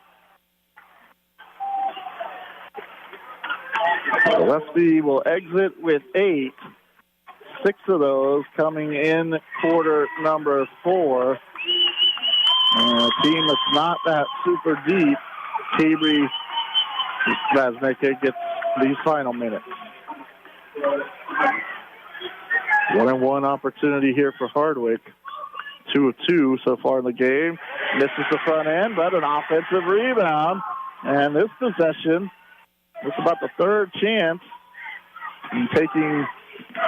Gillespie will exit with 8. 6 of those coming in quarter number 4. And a team that's not that super deep Cabry Vasnica gets these final minutes. 1-on-1 opportunity here for Hardwick. 2 of 2 so far in the game. Misses the front end, but an offensive rebound. And this possession, it's about the third chance. And taking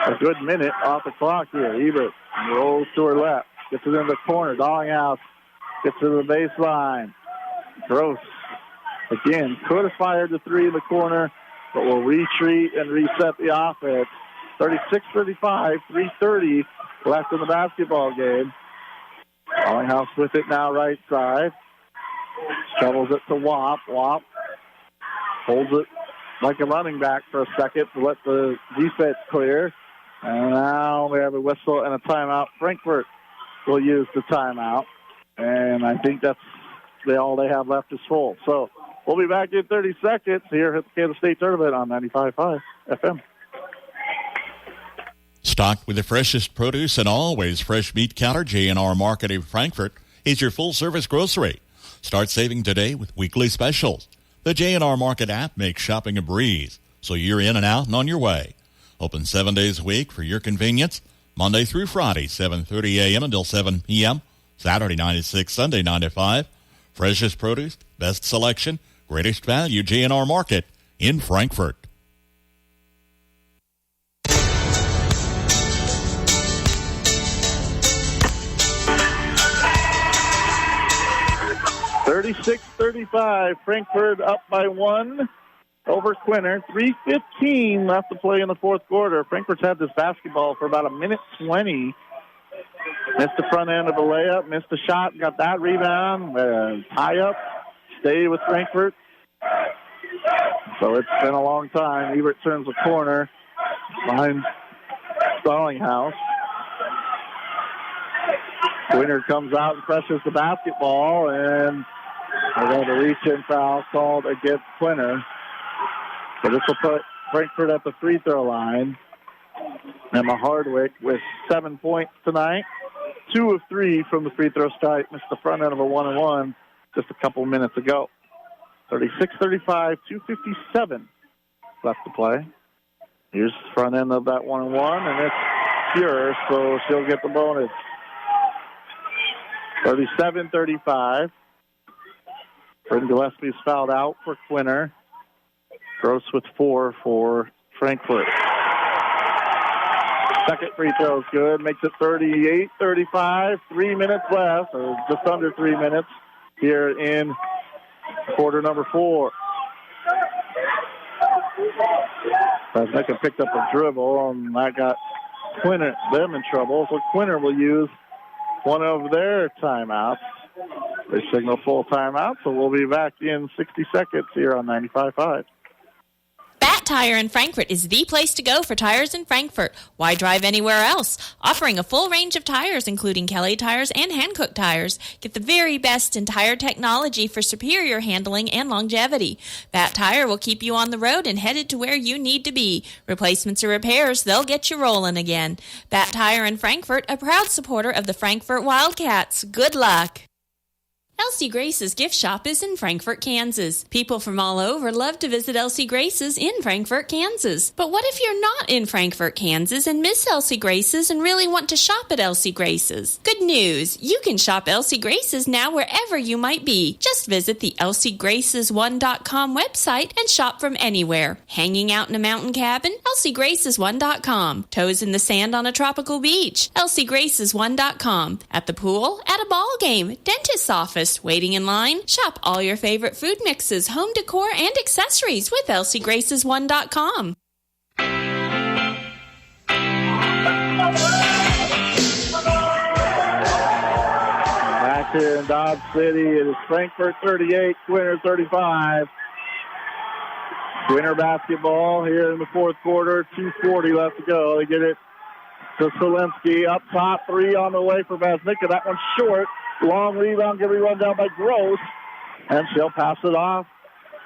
a good minute off the clock here. Ebert rolls to her left. Gets it in the corner. Dallinghouse gets to the baseline. Gross, again, could have fired the three in the corner, but will retreat and reset the offense. 36-35, 3:30 left in the basketball game. Dallinghouse with it now right side. Shovels it to Wop. Wop holds it like a running back for a second to let the defense clear. And now we have a whistle and a timeout. Frankfort will use the timeout. And I think that's all they have left is full. So we'll be back in 30 seconds here at the Kansas State Tournament on 95.5 FM. Stocked with the freshest produce and always fresh meat counter, J&R Market in Frankfort is your full-service grocery. Start saving today with weekly specials. The J&R Market app makes shopping a breeze, so you're in and out and on your way. Open 7 days a week for your convenience, Monday through Friday, 7:30 a.m. until 7 p.m., Saturday 9 to 6, Sunday 9 to 5. Freshest produce, best selection, greatest value, J&R Market in Frankfort. (36-35), Frankfort up by 1 over Quinter. 3:15 left to play in the fourth quarter. Frankfort's had this basketball for about a minute 20. Missed the front end of a layup, missed a shot, got that rebound. Tie up, stay with Frankfort. So it's been a long time. Ebert turns the corner, finds Dallinghouse. Quinter comes out and pressures the basketball, and we're going to reach-in foul called against Quinter. So this will put Frankfort at the free throw line. Emma Hardwick with 7 points tonight. 2 of 3 from the free throw strike. Missed the front end of a 1-on-1 just a couple minutes ago. 36-35, 2:57 left to play. Here's the front end of that 1-on-1, and it's pure, so she'll get the bonus. 37-35. Britton Gillespie's fouled out for Quinter. Gross with 4 for Frankfort. Second free throw is good. Makes it 38-35. 3 minutes left, or just under 3 minutes here in quarter number 4. Vasnica picked up a dribble, and that got Quinter, them in trouble. So Quinter will use one of their timeouts. They signal full timeout, so we'll be back in 60 seconds here on 95.5. Bat Tire in Frankfort is the place to go for tires in Frankfort. Why drive anywhere else? Offering a full range of tires, including Kelly tires and Hankook tires. Get the very best in tire technology for superior handling and longevity. Bat Tire will keep you on the road and headed to where you need to be. Replacements or repairs, they'll get you rolling again. Bat Tire in Frankfort, a proud supporter of the Frankfort Wildcats. Good luck. Elsie Grace's gift shop is in Frankfort, Kansas. People from all over love to visit Elsie Grace's in Frankfort, Kansas. But what if you're not in Frankfort, Kansas and miss Elsie Grace's and really want to shop at Elsie Grace's? Good news! You can shop Elsie Grace's now wherever you might be. Just visit the elsiegraces1.com website and shop from anywhere. Hanging out in a mountain cabin? elsiegraces1.com. Toes in the sand on a tropical beach? elsiegraces1.com. At the pool? At a ball game? Dentist's office? Waiting in line? Shop all your favorite food mixes, home decor, and accessories with elsiegraces1.com. Back here in Dodge City, it is Frankfort 38, Quinter 35. Quinter basketball here in the fourth quarter, 2:40 left to go. They get it to Solinsky up top, 3 on the way for Vasnica. That one's short. Long rebound, get run down by Gross, and she'll pass it off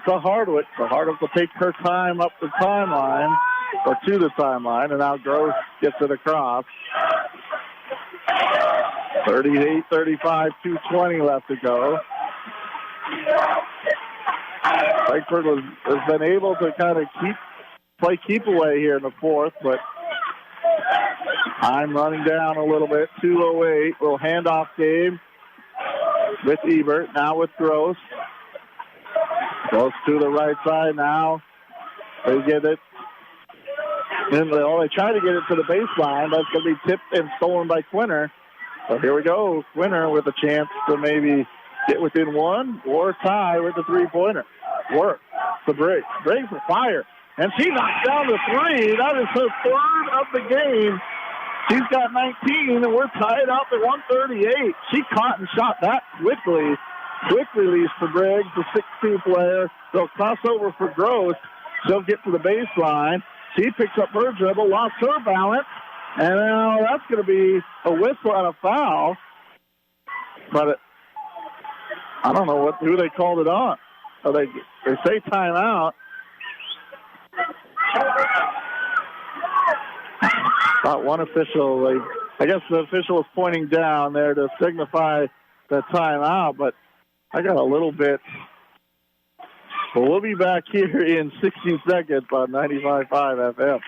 to Hardwick. So Hardwick will take her time up the timeline, or to the timeline, and now Gross gets it across. 38-35, 2:20 left to go. Frankfort has been able to kind of play keep away here in the fourth, but I'm running down a little bit. 2:08, little handoff game with Ebert, now with Gross. Goes to the right side now. They get it. And they try to get it to the baseline. That's going to be tipped and stolen by Quinter. So here we go. Quinter with a chance to maybe get within one or tie with the three-pointer. Work to Briggs. Briggs with fire. And she knocks down the three. That is her third of the game. She's got 19, and we're tied up at 138. She caught and shot that quickly. Quick release for Briggs, the 6'2 player. They'll cross over for Gross. She'll get to the baseline. She picks up her dribble, lost her balance, and now that's going to be a whistle and a foul. But I don't know who they called it on. So they say timeout. Not one official. I guess the official was pointing down there to signify the timeout, but I got a little bit. Well, we'll be back here in 60 seconds on 95.5 FM.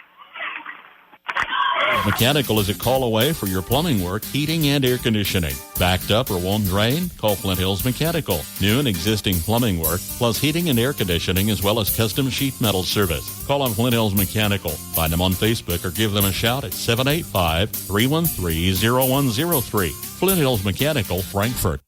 Mechanical is a call away for your plumbing work, heating, and air conditioning. Backed up or won't drain? Call Flint Hills Mechanical. New and existing plumbing work, plus heating and air conditioning, as well as custom sheet metal service. Call on Flint Hills Mechanical. Find them on Facebook or give them a shout at 785-313-0103. Flint Hills Mechanical, Frankfort.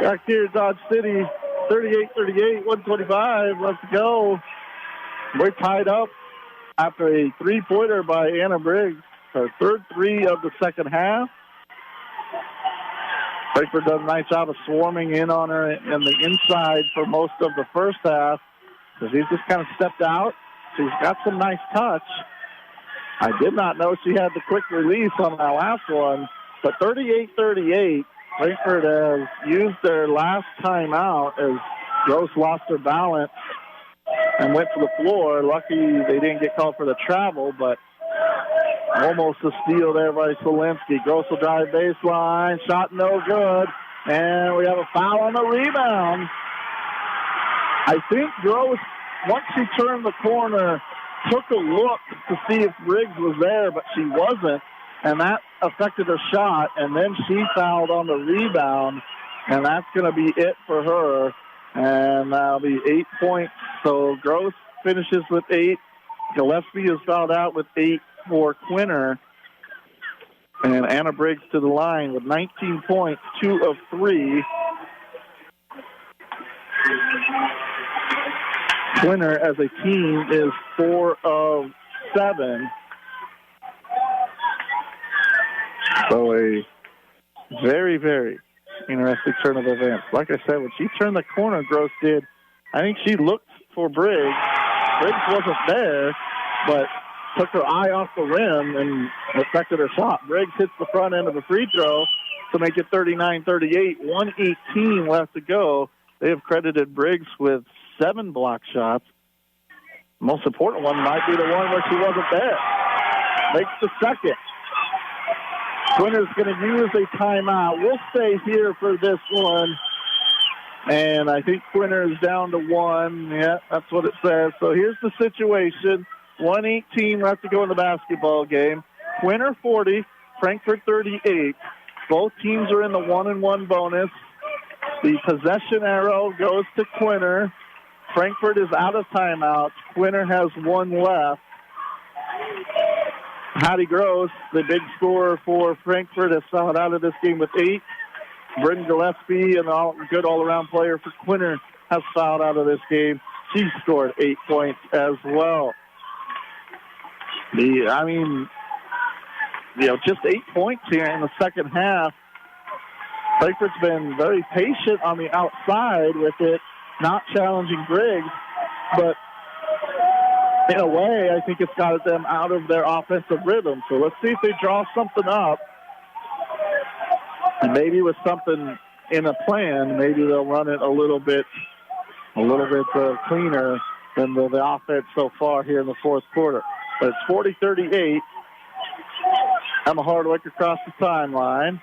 Back here at Dodge City, 38-38, 125 left to go. We're tied up after a three-pointer by Anna Briggs. Her third three of the second half. Frankfort does a nice job of swarming in on her in the inside for most of the first half. So she's just kind of stepped out. She's got some nice touch. I did not know she had the quick release on that last one. But 38-38. Frankfort has used their last timeout as Gross lost her balance and went to the floor. Lucky they didn't get called for the travel, but almost a steal there by Solinsky. Gross will drive baseline. Shot no good. And we have a foul on the rebound. I think Gross, once she turned the corner, took a look to see if Briggs was there, but she wasn't. And that affected her shot, and then she fouled on the rebound, and that's going to be it for her. And that'll be 8 points. So Gross finishes with 8. Gillespie is fouled out with 8 for Quinter. And Anna Briggs to the line with 19 points, 2 of 3. Quinter as a team is 4 of 7. So a very, very interesting turn of events. Like I said, when she turned the corner, Gross did, I think she looked for Briggs. Briggs wasn't there, but took her eye off the rim and affected her shot. Briggs hits the front end of the free throw to make it 39-38. 1:18 left to go. They have credited Briggs with 7 block shots. Most important one might be the one where she wasn't there. Makes the second. Quinter's going to use a timeout. We'll stay here for this one. And I think Quinter is down to 1. Yeah, that's what it says. So here's the situation. 1:18 left to go in the basketball game. Quinter 40, Frankfort 38. Both teams are in the 1-and-1 bonus. The possession arrow goes to Quinter. Frankfort is out of timeouts. Quinter has 1 left. Hattie Gross, the big scorer for Frankfort, has fouled out of this game with 8. Britton Gillespie, an good all-around player for Quinter, has fouled out of this game. She scored 8 points as well. Just 8 points here in the second half. Frankfort's been very patient on the outside with it, not challenging Briggs, but in a way, I think it's got them out of their offensive rhythm. So let's see if they draw something up. And maybe with something in a plan, maybe they'll run it a little bit cleaner than the offense so far here in the fourth quarter. But it's 40-38. Emma Hardwick across the timeline.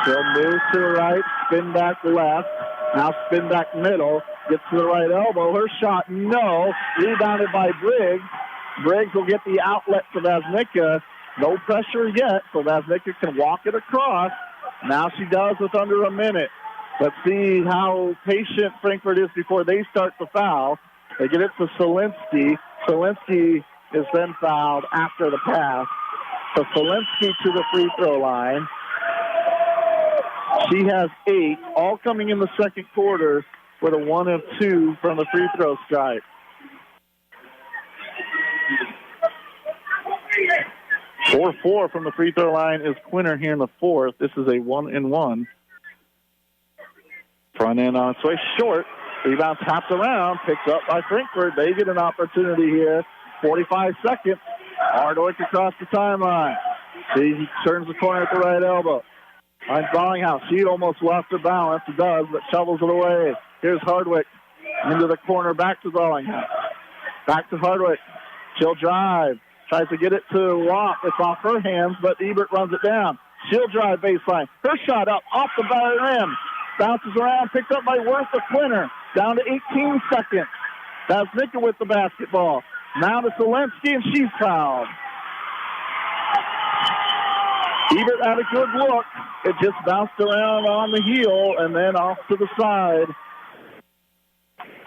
She'll move to the right, spin back left. Now spin back middle. Gets to the right elbow. Her shot, no. Rebounded by Briggs. Briggs will get the outlet to Vaznicka. No pressure yet, so Vaznicka can walk it across. Now she does with under a minute. Let's see how patient Frankfort is before they start the foul. They get it to Solinsky. Solinsky is then fouled after the pass. So Solinsky to the free throw line. She has 8, all coming in the second quarter with a 1 of 2 from the free throw stripe. Four from the free throw line is Quinter here in the fourth. This is a 1-and-1. Front end on its way short. Rebound tapped around, picked up by Frankfort. They get an opportunity here. 45 seconds. Hardwick across the timeline. She turns the corner at the right elbow. Finds Bollinghouse. She almost lost her balance. It does, but shovels it away. Here's Hardwick into the corner, back to Bollinghouse. Back to Hardwick. She'll drive. Tries to get it to Watt. It's off her hands, but Ebert runs it down. She'll drive baseline. Her shot up off the rim. Bounces around, picked up by Worth of Quinter. Down to 18 seconds. Vaznicka with the basketball. Now to Solinsky, and she's fouled. Ebert had a good look. It just bounced around on the heel and then off to the side.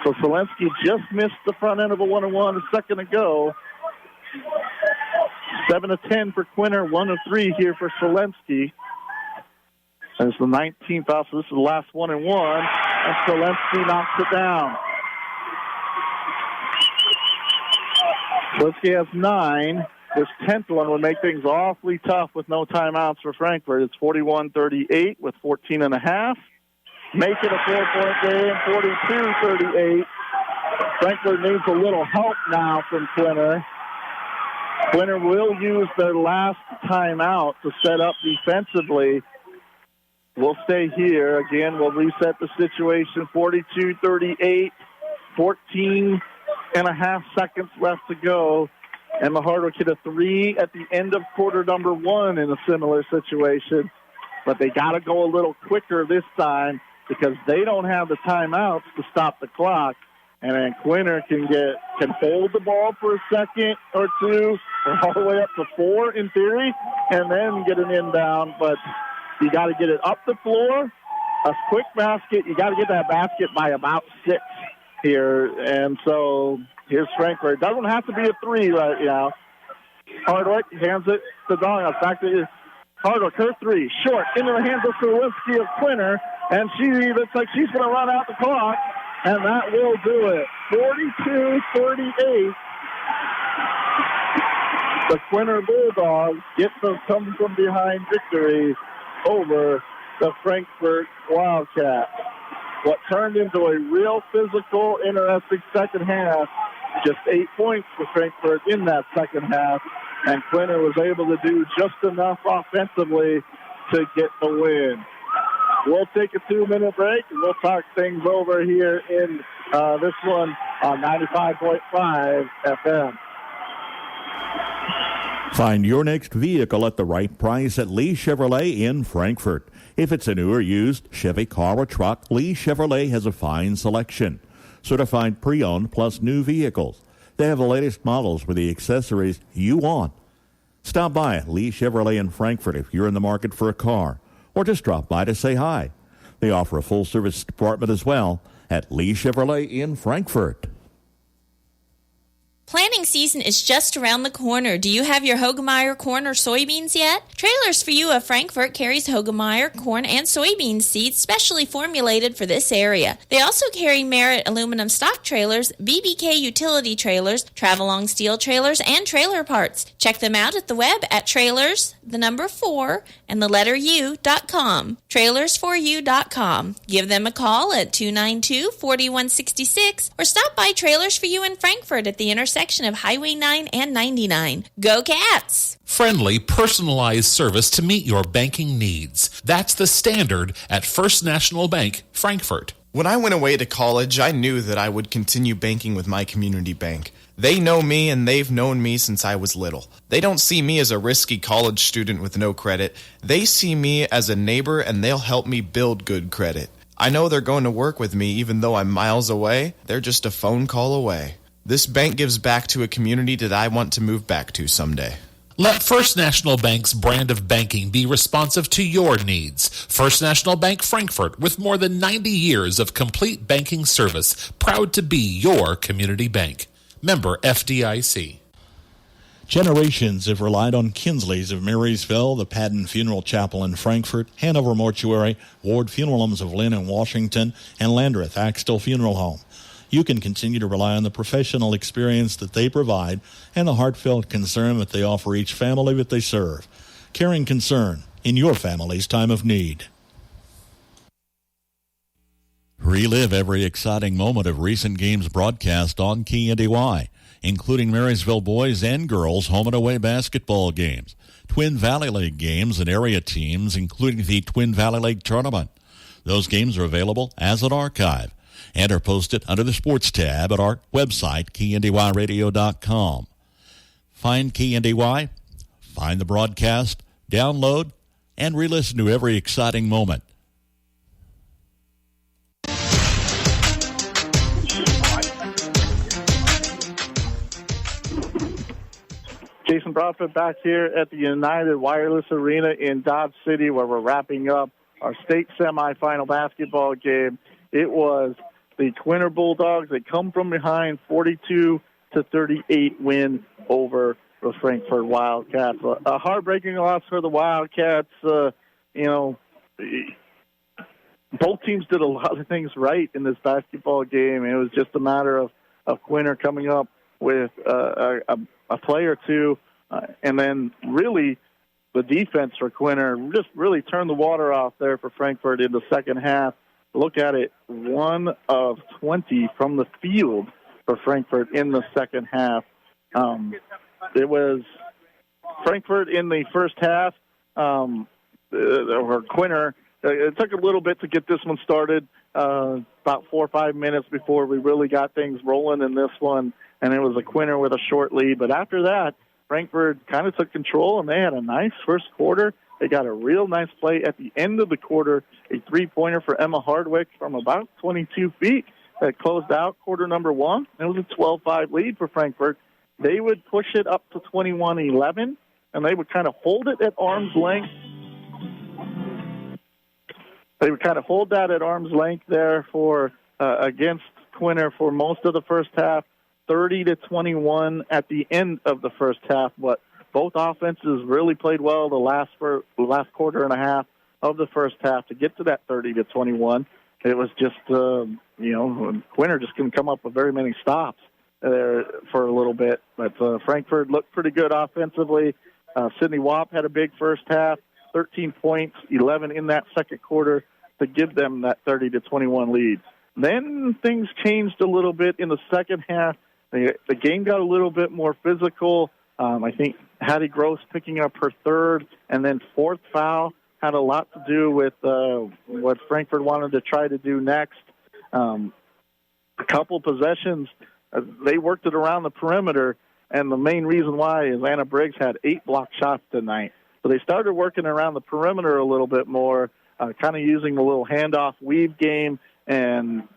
So Solinsky just missed the front end of a 1-and-1 a second ago. 7 of 10 for Quinter, 1 of 3 here for Solinsky. And it's the 19th foul, so this is the last 1-and-1. And Solinsky knocks it down. Solinsky has 9. This 10th one would make things awfully tough with no timeouts for Frankfort. It's 41-38 with 14 and a half. Make it a 4-point game, 42-38. Frankfort needs a little help now from Quinter. Quinter will use their last timeout to set up defensively. We'll stay here. Again, we'll reset the situation. 42-38, 14 and a half seconds left to go. Emma Hardwick hit a 3 at the end of quarter number 1 in a similar situation. But they got to go a little quicker this time because they don't have the timeouts to stop the clock. And then Quinter can hold the ball for a second or two, or all the way up to 4 in theory, and then get an inbound. But you got to get it up the floor, a quick basket. You got to get that basket by about 6 here. And so here's Frankfort. It doesn't have to be a 3 right now. Hardwick hands it to Donghouse. Back to Hardwick, her 3, short, into the hands of Solinsky of Quinter, and she looks like she's going to run out the clock. And that will do it. 42-38. The Quinter Bulldogs get the come from behind victory over the Frankfort Wildcats. What turned into a real physical, interesting second half. Just 8 points for Frankfort in that second half. And Quinter was able to do just enough offensively to get the win. We'll take a 2-minute break, and we'll talk things over here in this one on 95.5 FM. Find your next vehicle at the right price at Lee Chevrolet in Frankfort. If it's a new or used Chevy car or truck, Lee Chevrolet has a fine selection. Certified pre-owned plus new vehicles. They have the latest models with the accessories you want. Stop by Lee Chevrolet in Frankfort if you're in the market for a car, or just drop by to say hi. They offer a full-service department as well at Lee Chevrolet in Frankfort. Planting season is just around the corner. Do you have your Hogemeyer corn or soybeans yet? Trailers for You of Frankfort carries Hogemeyer corn and soybean seeds specially formulated for this area. They also carry Merit aluminum stock trailers, BBK utility trailers, Travelong steel trailers, and trailer parts. Check them out at the web at trailers4u.com. Trailersforyou.com. Give them a call at 292-4166 or stop by Trailers for You in Frankfort at the intersection of Highway 9 and 99. Go Cats! Friendly, personalized service to meet your banking needs. That's the standard at First National Bank, Frankfort. When I went away to college, I knew that I would continue banking with my community bank. They know me and they've known me since I was little. They don't see me as a risky college student with no credit. They see me as a neighbor and they'll help me build good credit. I know they're going to work with me even though I'm miles away. They're just a phone call away. This bank gives back to a community that I want to move back to someday. Let First National Bank's brand of banking be responsive to your needs. First National Bank Frankfort, with more than 90 years of complete banking service, proud to be your community bank. Member FDIC. Generations have relied on Kinsley's of Marysville, the Padden Funeral Chapel in Frankfort, Hanover Mortuary, Ward Funeral Homes of Lynn and Washington, and Landreth Axtell Funeral Home. You can continue to rely on the professional experience that they provide and the heartfelt concern that they offer each family that they serve. Caring concern in your family's time of need. Relive every exciting moment of recent games broadcast on KNDY, including Marysville boys and girls home and away basketball games, Twin Valley League games, and area teams, including the Twin Valley League Tournament. Those games are available as an archive and are posted under the Sports tab at our website, KNDYradio.com. Find KNDY, find the broadcast, download, and re-listen to every exciting moment. Jason Broadfoot back here at the United Wireless Arena in Dodge City, where we're wrapping up our state semifinal basketball game. It was the Quinter Bulldogs that come from behind, 42-38 win over the Frankfort Wildcats. A heartbreaking loss for the Wildcats. Both teams did a lot of things right in this basketball game. It was just a matter of Quinter coming up with a play or two, and then really the defense for Quinter just really turned the water off there for Frankfort in the second half. Look at it, 1 of 20 from the field for Frankfort in the second half. It was Frankfort in the first half, or Quinter. It took a little bit to get this one started, about 4 or 5 minutes before we really got things rolling in this one, and it was a Quinter with a short lead. But after that, Frankfort kind of took control, and they had a nice first quarter. They got a real nice play at the end of the quarter, a three-pointer for Emma Hardwick from about 22 feet that closed out quarter number one. It was a 12-5 lead for Frankfort. They would push it up to 21-11, and they would kind of hold it at arm's length. They would kind of hold that at arm's length there for against Quinter for most of the first half, 30-21 at the end of the first half, but both offenses really played well the last quarter and a half of the first half to get to that 30-21. It was just, Quinter just couldn't come up with very many stops there for a little bit. But Frankfort looked pretty good offensively. Sydney Wapp had a big first half, 13 points, 11 in that second quarter to give them that 30-21 lead. Then things changed a little bit in the second half. The game got a little bit more physical. I think Hattie Gross picking up her third and then fourth foul had a lot to do with what Frankfort wanted to try to do next. A couple possessions, they worked it around the perimeter, and the main reason why is Anna Briggs had 8 block shots tonight. So they started working around the perimeter a little bit more, kind of using the little handoff weave game and,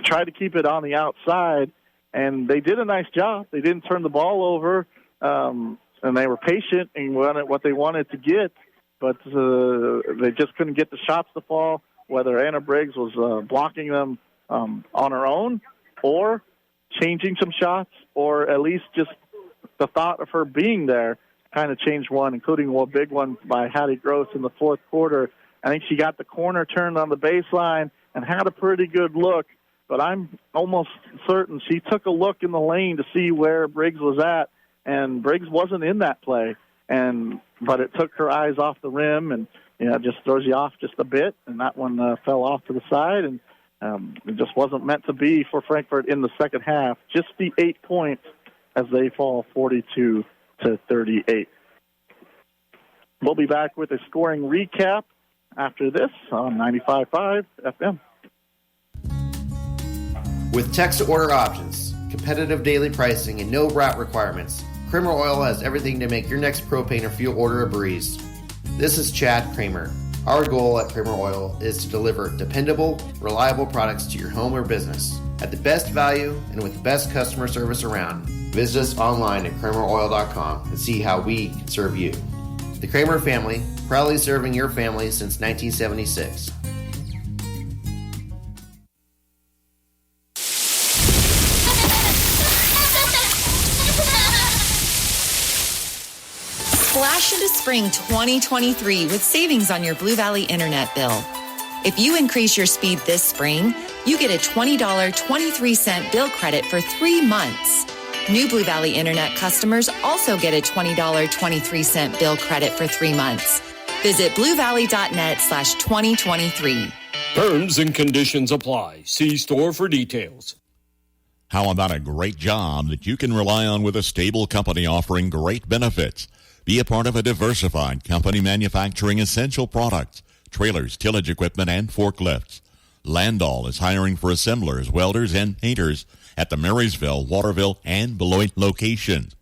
try to keep it on the outside. And they did a nice job. They didn't turn the ball over, and they were patient and wanted what they wanted to get, but they just couldn't get the shots to fall, whether Anna Briggs was blocking them on her own or changing some shots, or at least just the thought of her being there kind of changed one, including a big one by Hattie Gross in the fourth quarter. I think she got the corner turned on the baseline and had a pretty good look, but I'm almost certain she took a look in the lane to see where Briggs was at, and Briggs wasn't in that play. But it took her eyes off the rim, and it just throws you off just a bit, and that one fell off to the side, and it just wasn't meant to be for Frankfort in the second half. Just the 8 points as they fall 42-38. We'll be back with a scoring recap after this on 95.5 FM. With text-to-order options, competitive daily pricing, and no route requirements, Kramer Oil has everything to make your next propane or fuel order a breeze. This is Chad Kramer. Our goal at Kramer Oil is to deliver dependable, reliable products to your home or business at the best value and with the best customer service around. Visit us online at krameroil.com and see how we can serve you. The Kramer family, proudly serving your family since 1976. Splash into spring 2023 with savings on your Blue Valley internet bill. If you increase your speed this spring, you get a $20 23-cent bill credit for 3 months. New Blue Valley internet customers also get a $20 23-cent bill credit for 3 months. Visit bluevalley.net/2023. Terms and conditions apply. See store for details. How about a great job that you can rely on with a stable company offering great benefits? Be a part of a diversified company manufacturing essential products, trailers, tillage equipment, and forklifts. Landall is hiring for assemblers, welders, and painters at the Marysville, Waterville, and Beloit locations.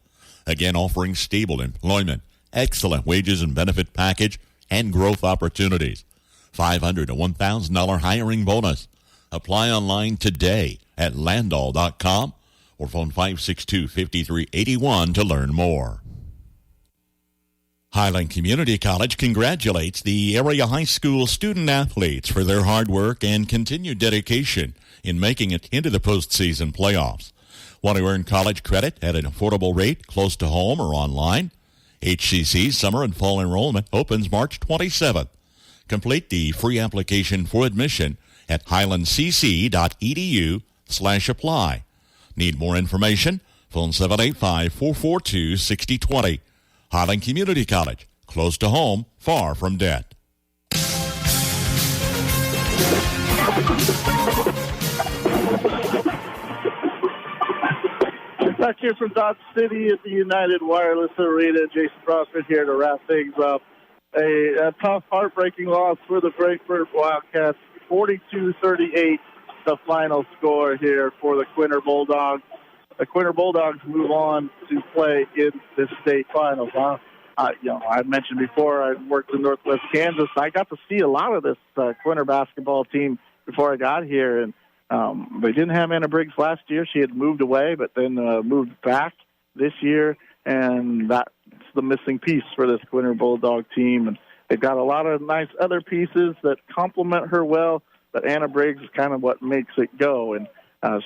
Again, offering stable employment, excellent wages and benefit package, and growth opportunities. $500 to $1,000 hiring bonus. Apply online today at landall.com or phone 562-5381 to learn more. Highland Community College congratulates the area high school student athletes for their hard work and continued dedication in making it into the postseason playoffs. Want to earn college credit at an affordable rate close to home or online? HCC's summer and fall enrollment opens March 27th. Complete the free application for admission at highlandcc.edu/apply. Need more information? Phone 785-442-6020. Highland Community College, close to home, far from debt. Back here from Dodge City at the United Wireless Arena, Jason Prosper here to wrap things up. A tough, heartbreaking loss for the Frankfort Wildcats, 42-38, the final score here for the Quinter Bulldogs. The Quinter Bulldogs move on to play in the state finals. I mentioned before I worked in Northwest Kansas. I got to see a lot of this Quinter basketball team before I got here, and they didn't have Anna Briggs last year. She had moved away, but then moved back this year, and that's the missing piece for this Quinter Bulldog team. And they've got a lot of nice other pieces that complement her well, but Anna Briggs is kind of what makes it go. And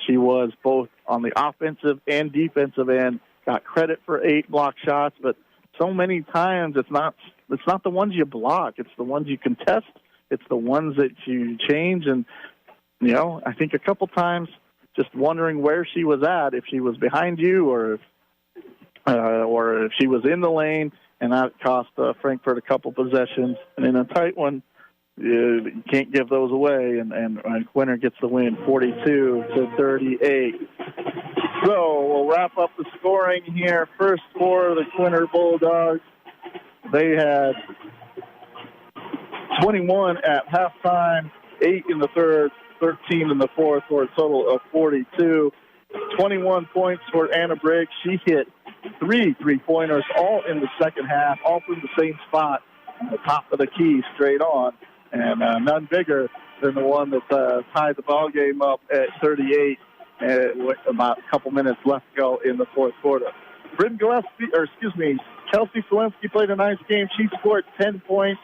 she was both on the offensive and defensive end, got credit for 8 block shots, but so many times it's not the ones you block, it's the ones you contest, it's the ones that you change. And I think a couple times just wondering where she was at, if she was behind you or if she was in the lane, and that cost Frankfort a couple possessions. And in a tight one, you can't give those away, and Quinter gets the win, 42-38. So we'll wrap up the scoring here. First for the Quinter Bulldogs, they had 21 at halftime, 8 in the third, 13 in the fourth, for a total of 42. 21 points for Anna Briggs. She hit 3 3-pointers, all in the second half, all from the same spot, on the top of the key, straight on. And none bigger than the one that tied the ball game up at 38 with about a couple minutes left to go in the fourth quarter. Kelsey Selensky played a nice game. She scored 10 points,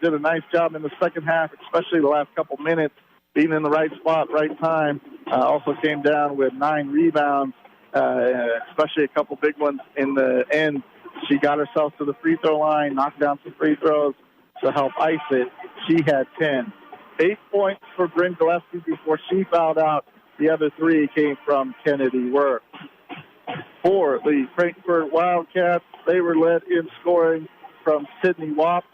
did a nice job in the second half, especially the last couple minutes, being in the right spot, right time. Also came down with 9 rebounds, especially a couple big ones in the end. She got herself to the free throw line, knocked down some free throws to help ice it. She had 10. 8 points for Bryn Gillespie before she fouled out. The other 3 came from Kennedy Work. For the Frankfort Wildcats, they were led in scoring from Sydney Wapp,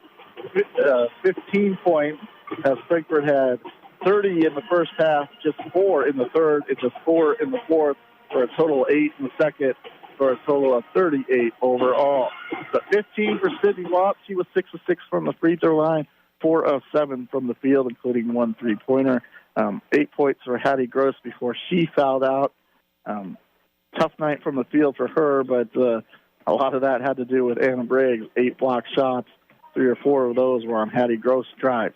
15 points, as Frankfort had 30 in the first half, just 4 in the third, and just 4 in the fourth, for a total of 8 in the second, for a total of 38 overall. The 15 for Sydney Watt. She was 6 of 6 from the free throw line, 4 of 7 from the field, including 1 3-pointer. 8 points for Hattie Gross before she fouled out. Tough night from the field for her, but a lot of that had to do with Anna Briggs. 8 block shots, 3 or 4 of those were on Hattie Gross' drive.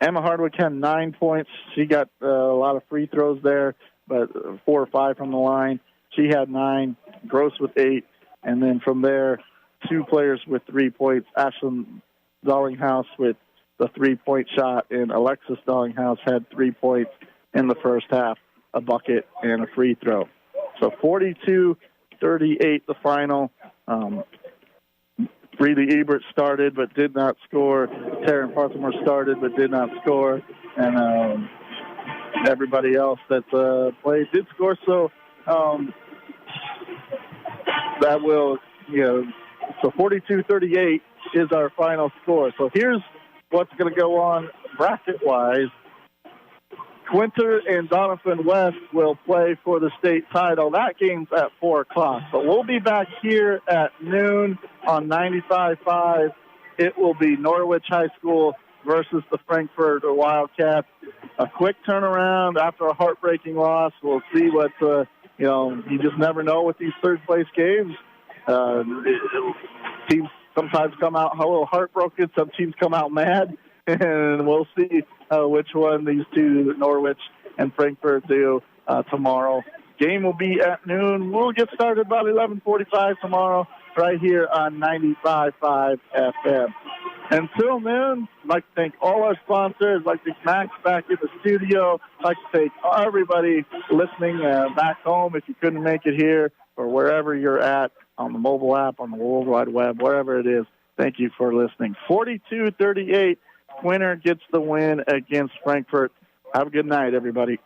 Emma Hardwick had 9 points. She got a lot of free throws there, but 4 or 5 from the line. She had 9, Gross with 8, and then from there, 2 players with 3 points. Ashlyn Dollinghouse with the 3-point shot, and Alexis Dollinghouse had 3 points in the first half, a bucket and a free throw. So 42-38 the final. Reilly Ebert started but did not score. Taryn Parthamore started but did not score. And everybody else that played did score. So that will, so 42-38 is our final score. So here's what's going to go on bracket-wise. Quinter and Donovan West will play for the state title. That game's at 4 o'clock. But we'll be back here at noon on 95.5. It will be Norwich High School versus the Frankfort Wildcats. A quick turnaround after a heartbreaking loss. We'll see what, you just never know with these third-place games. Teams sometimes come out a little heartbroken. Some teams come out mad. And we'll see which one these two, Norwich and Frankfort, do tomorrow. Game will be at noon. We'll get started about 11:45 tomorrow right here on 95.5 FM. Until noon, I'd like to thank all our sponsors. I'd like to thank Max back in the studio. I'd like to thank everybody listening back home if you couldn't make it here or wherever you're at on the mobile app, on the World Wide Web, wherever it is. Thank you for listening. 42-38. Quinter gets the win against Frankfort. Have a good night, everybody.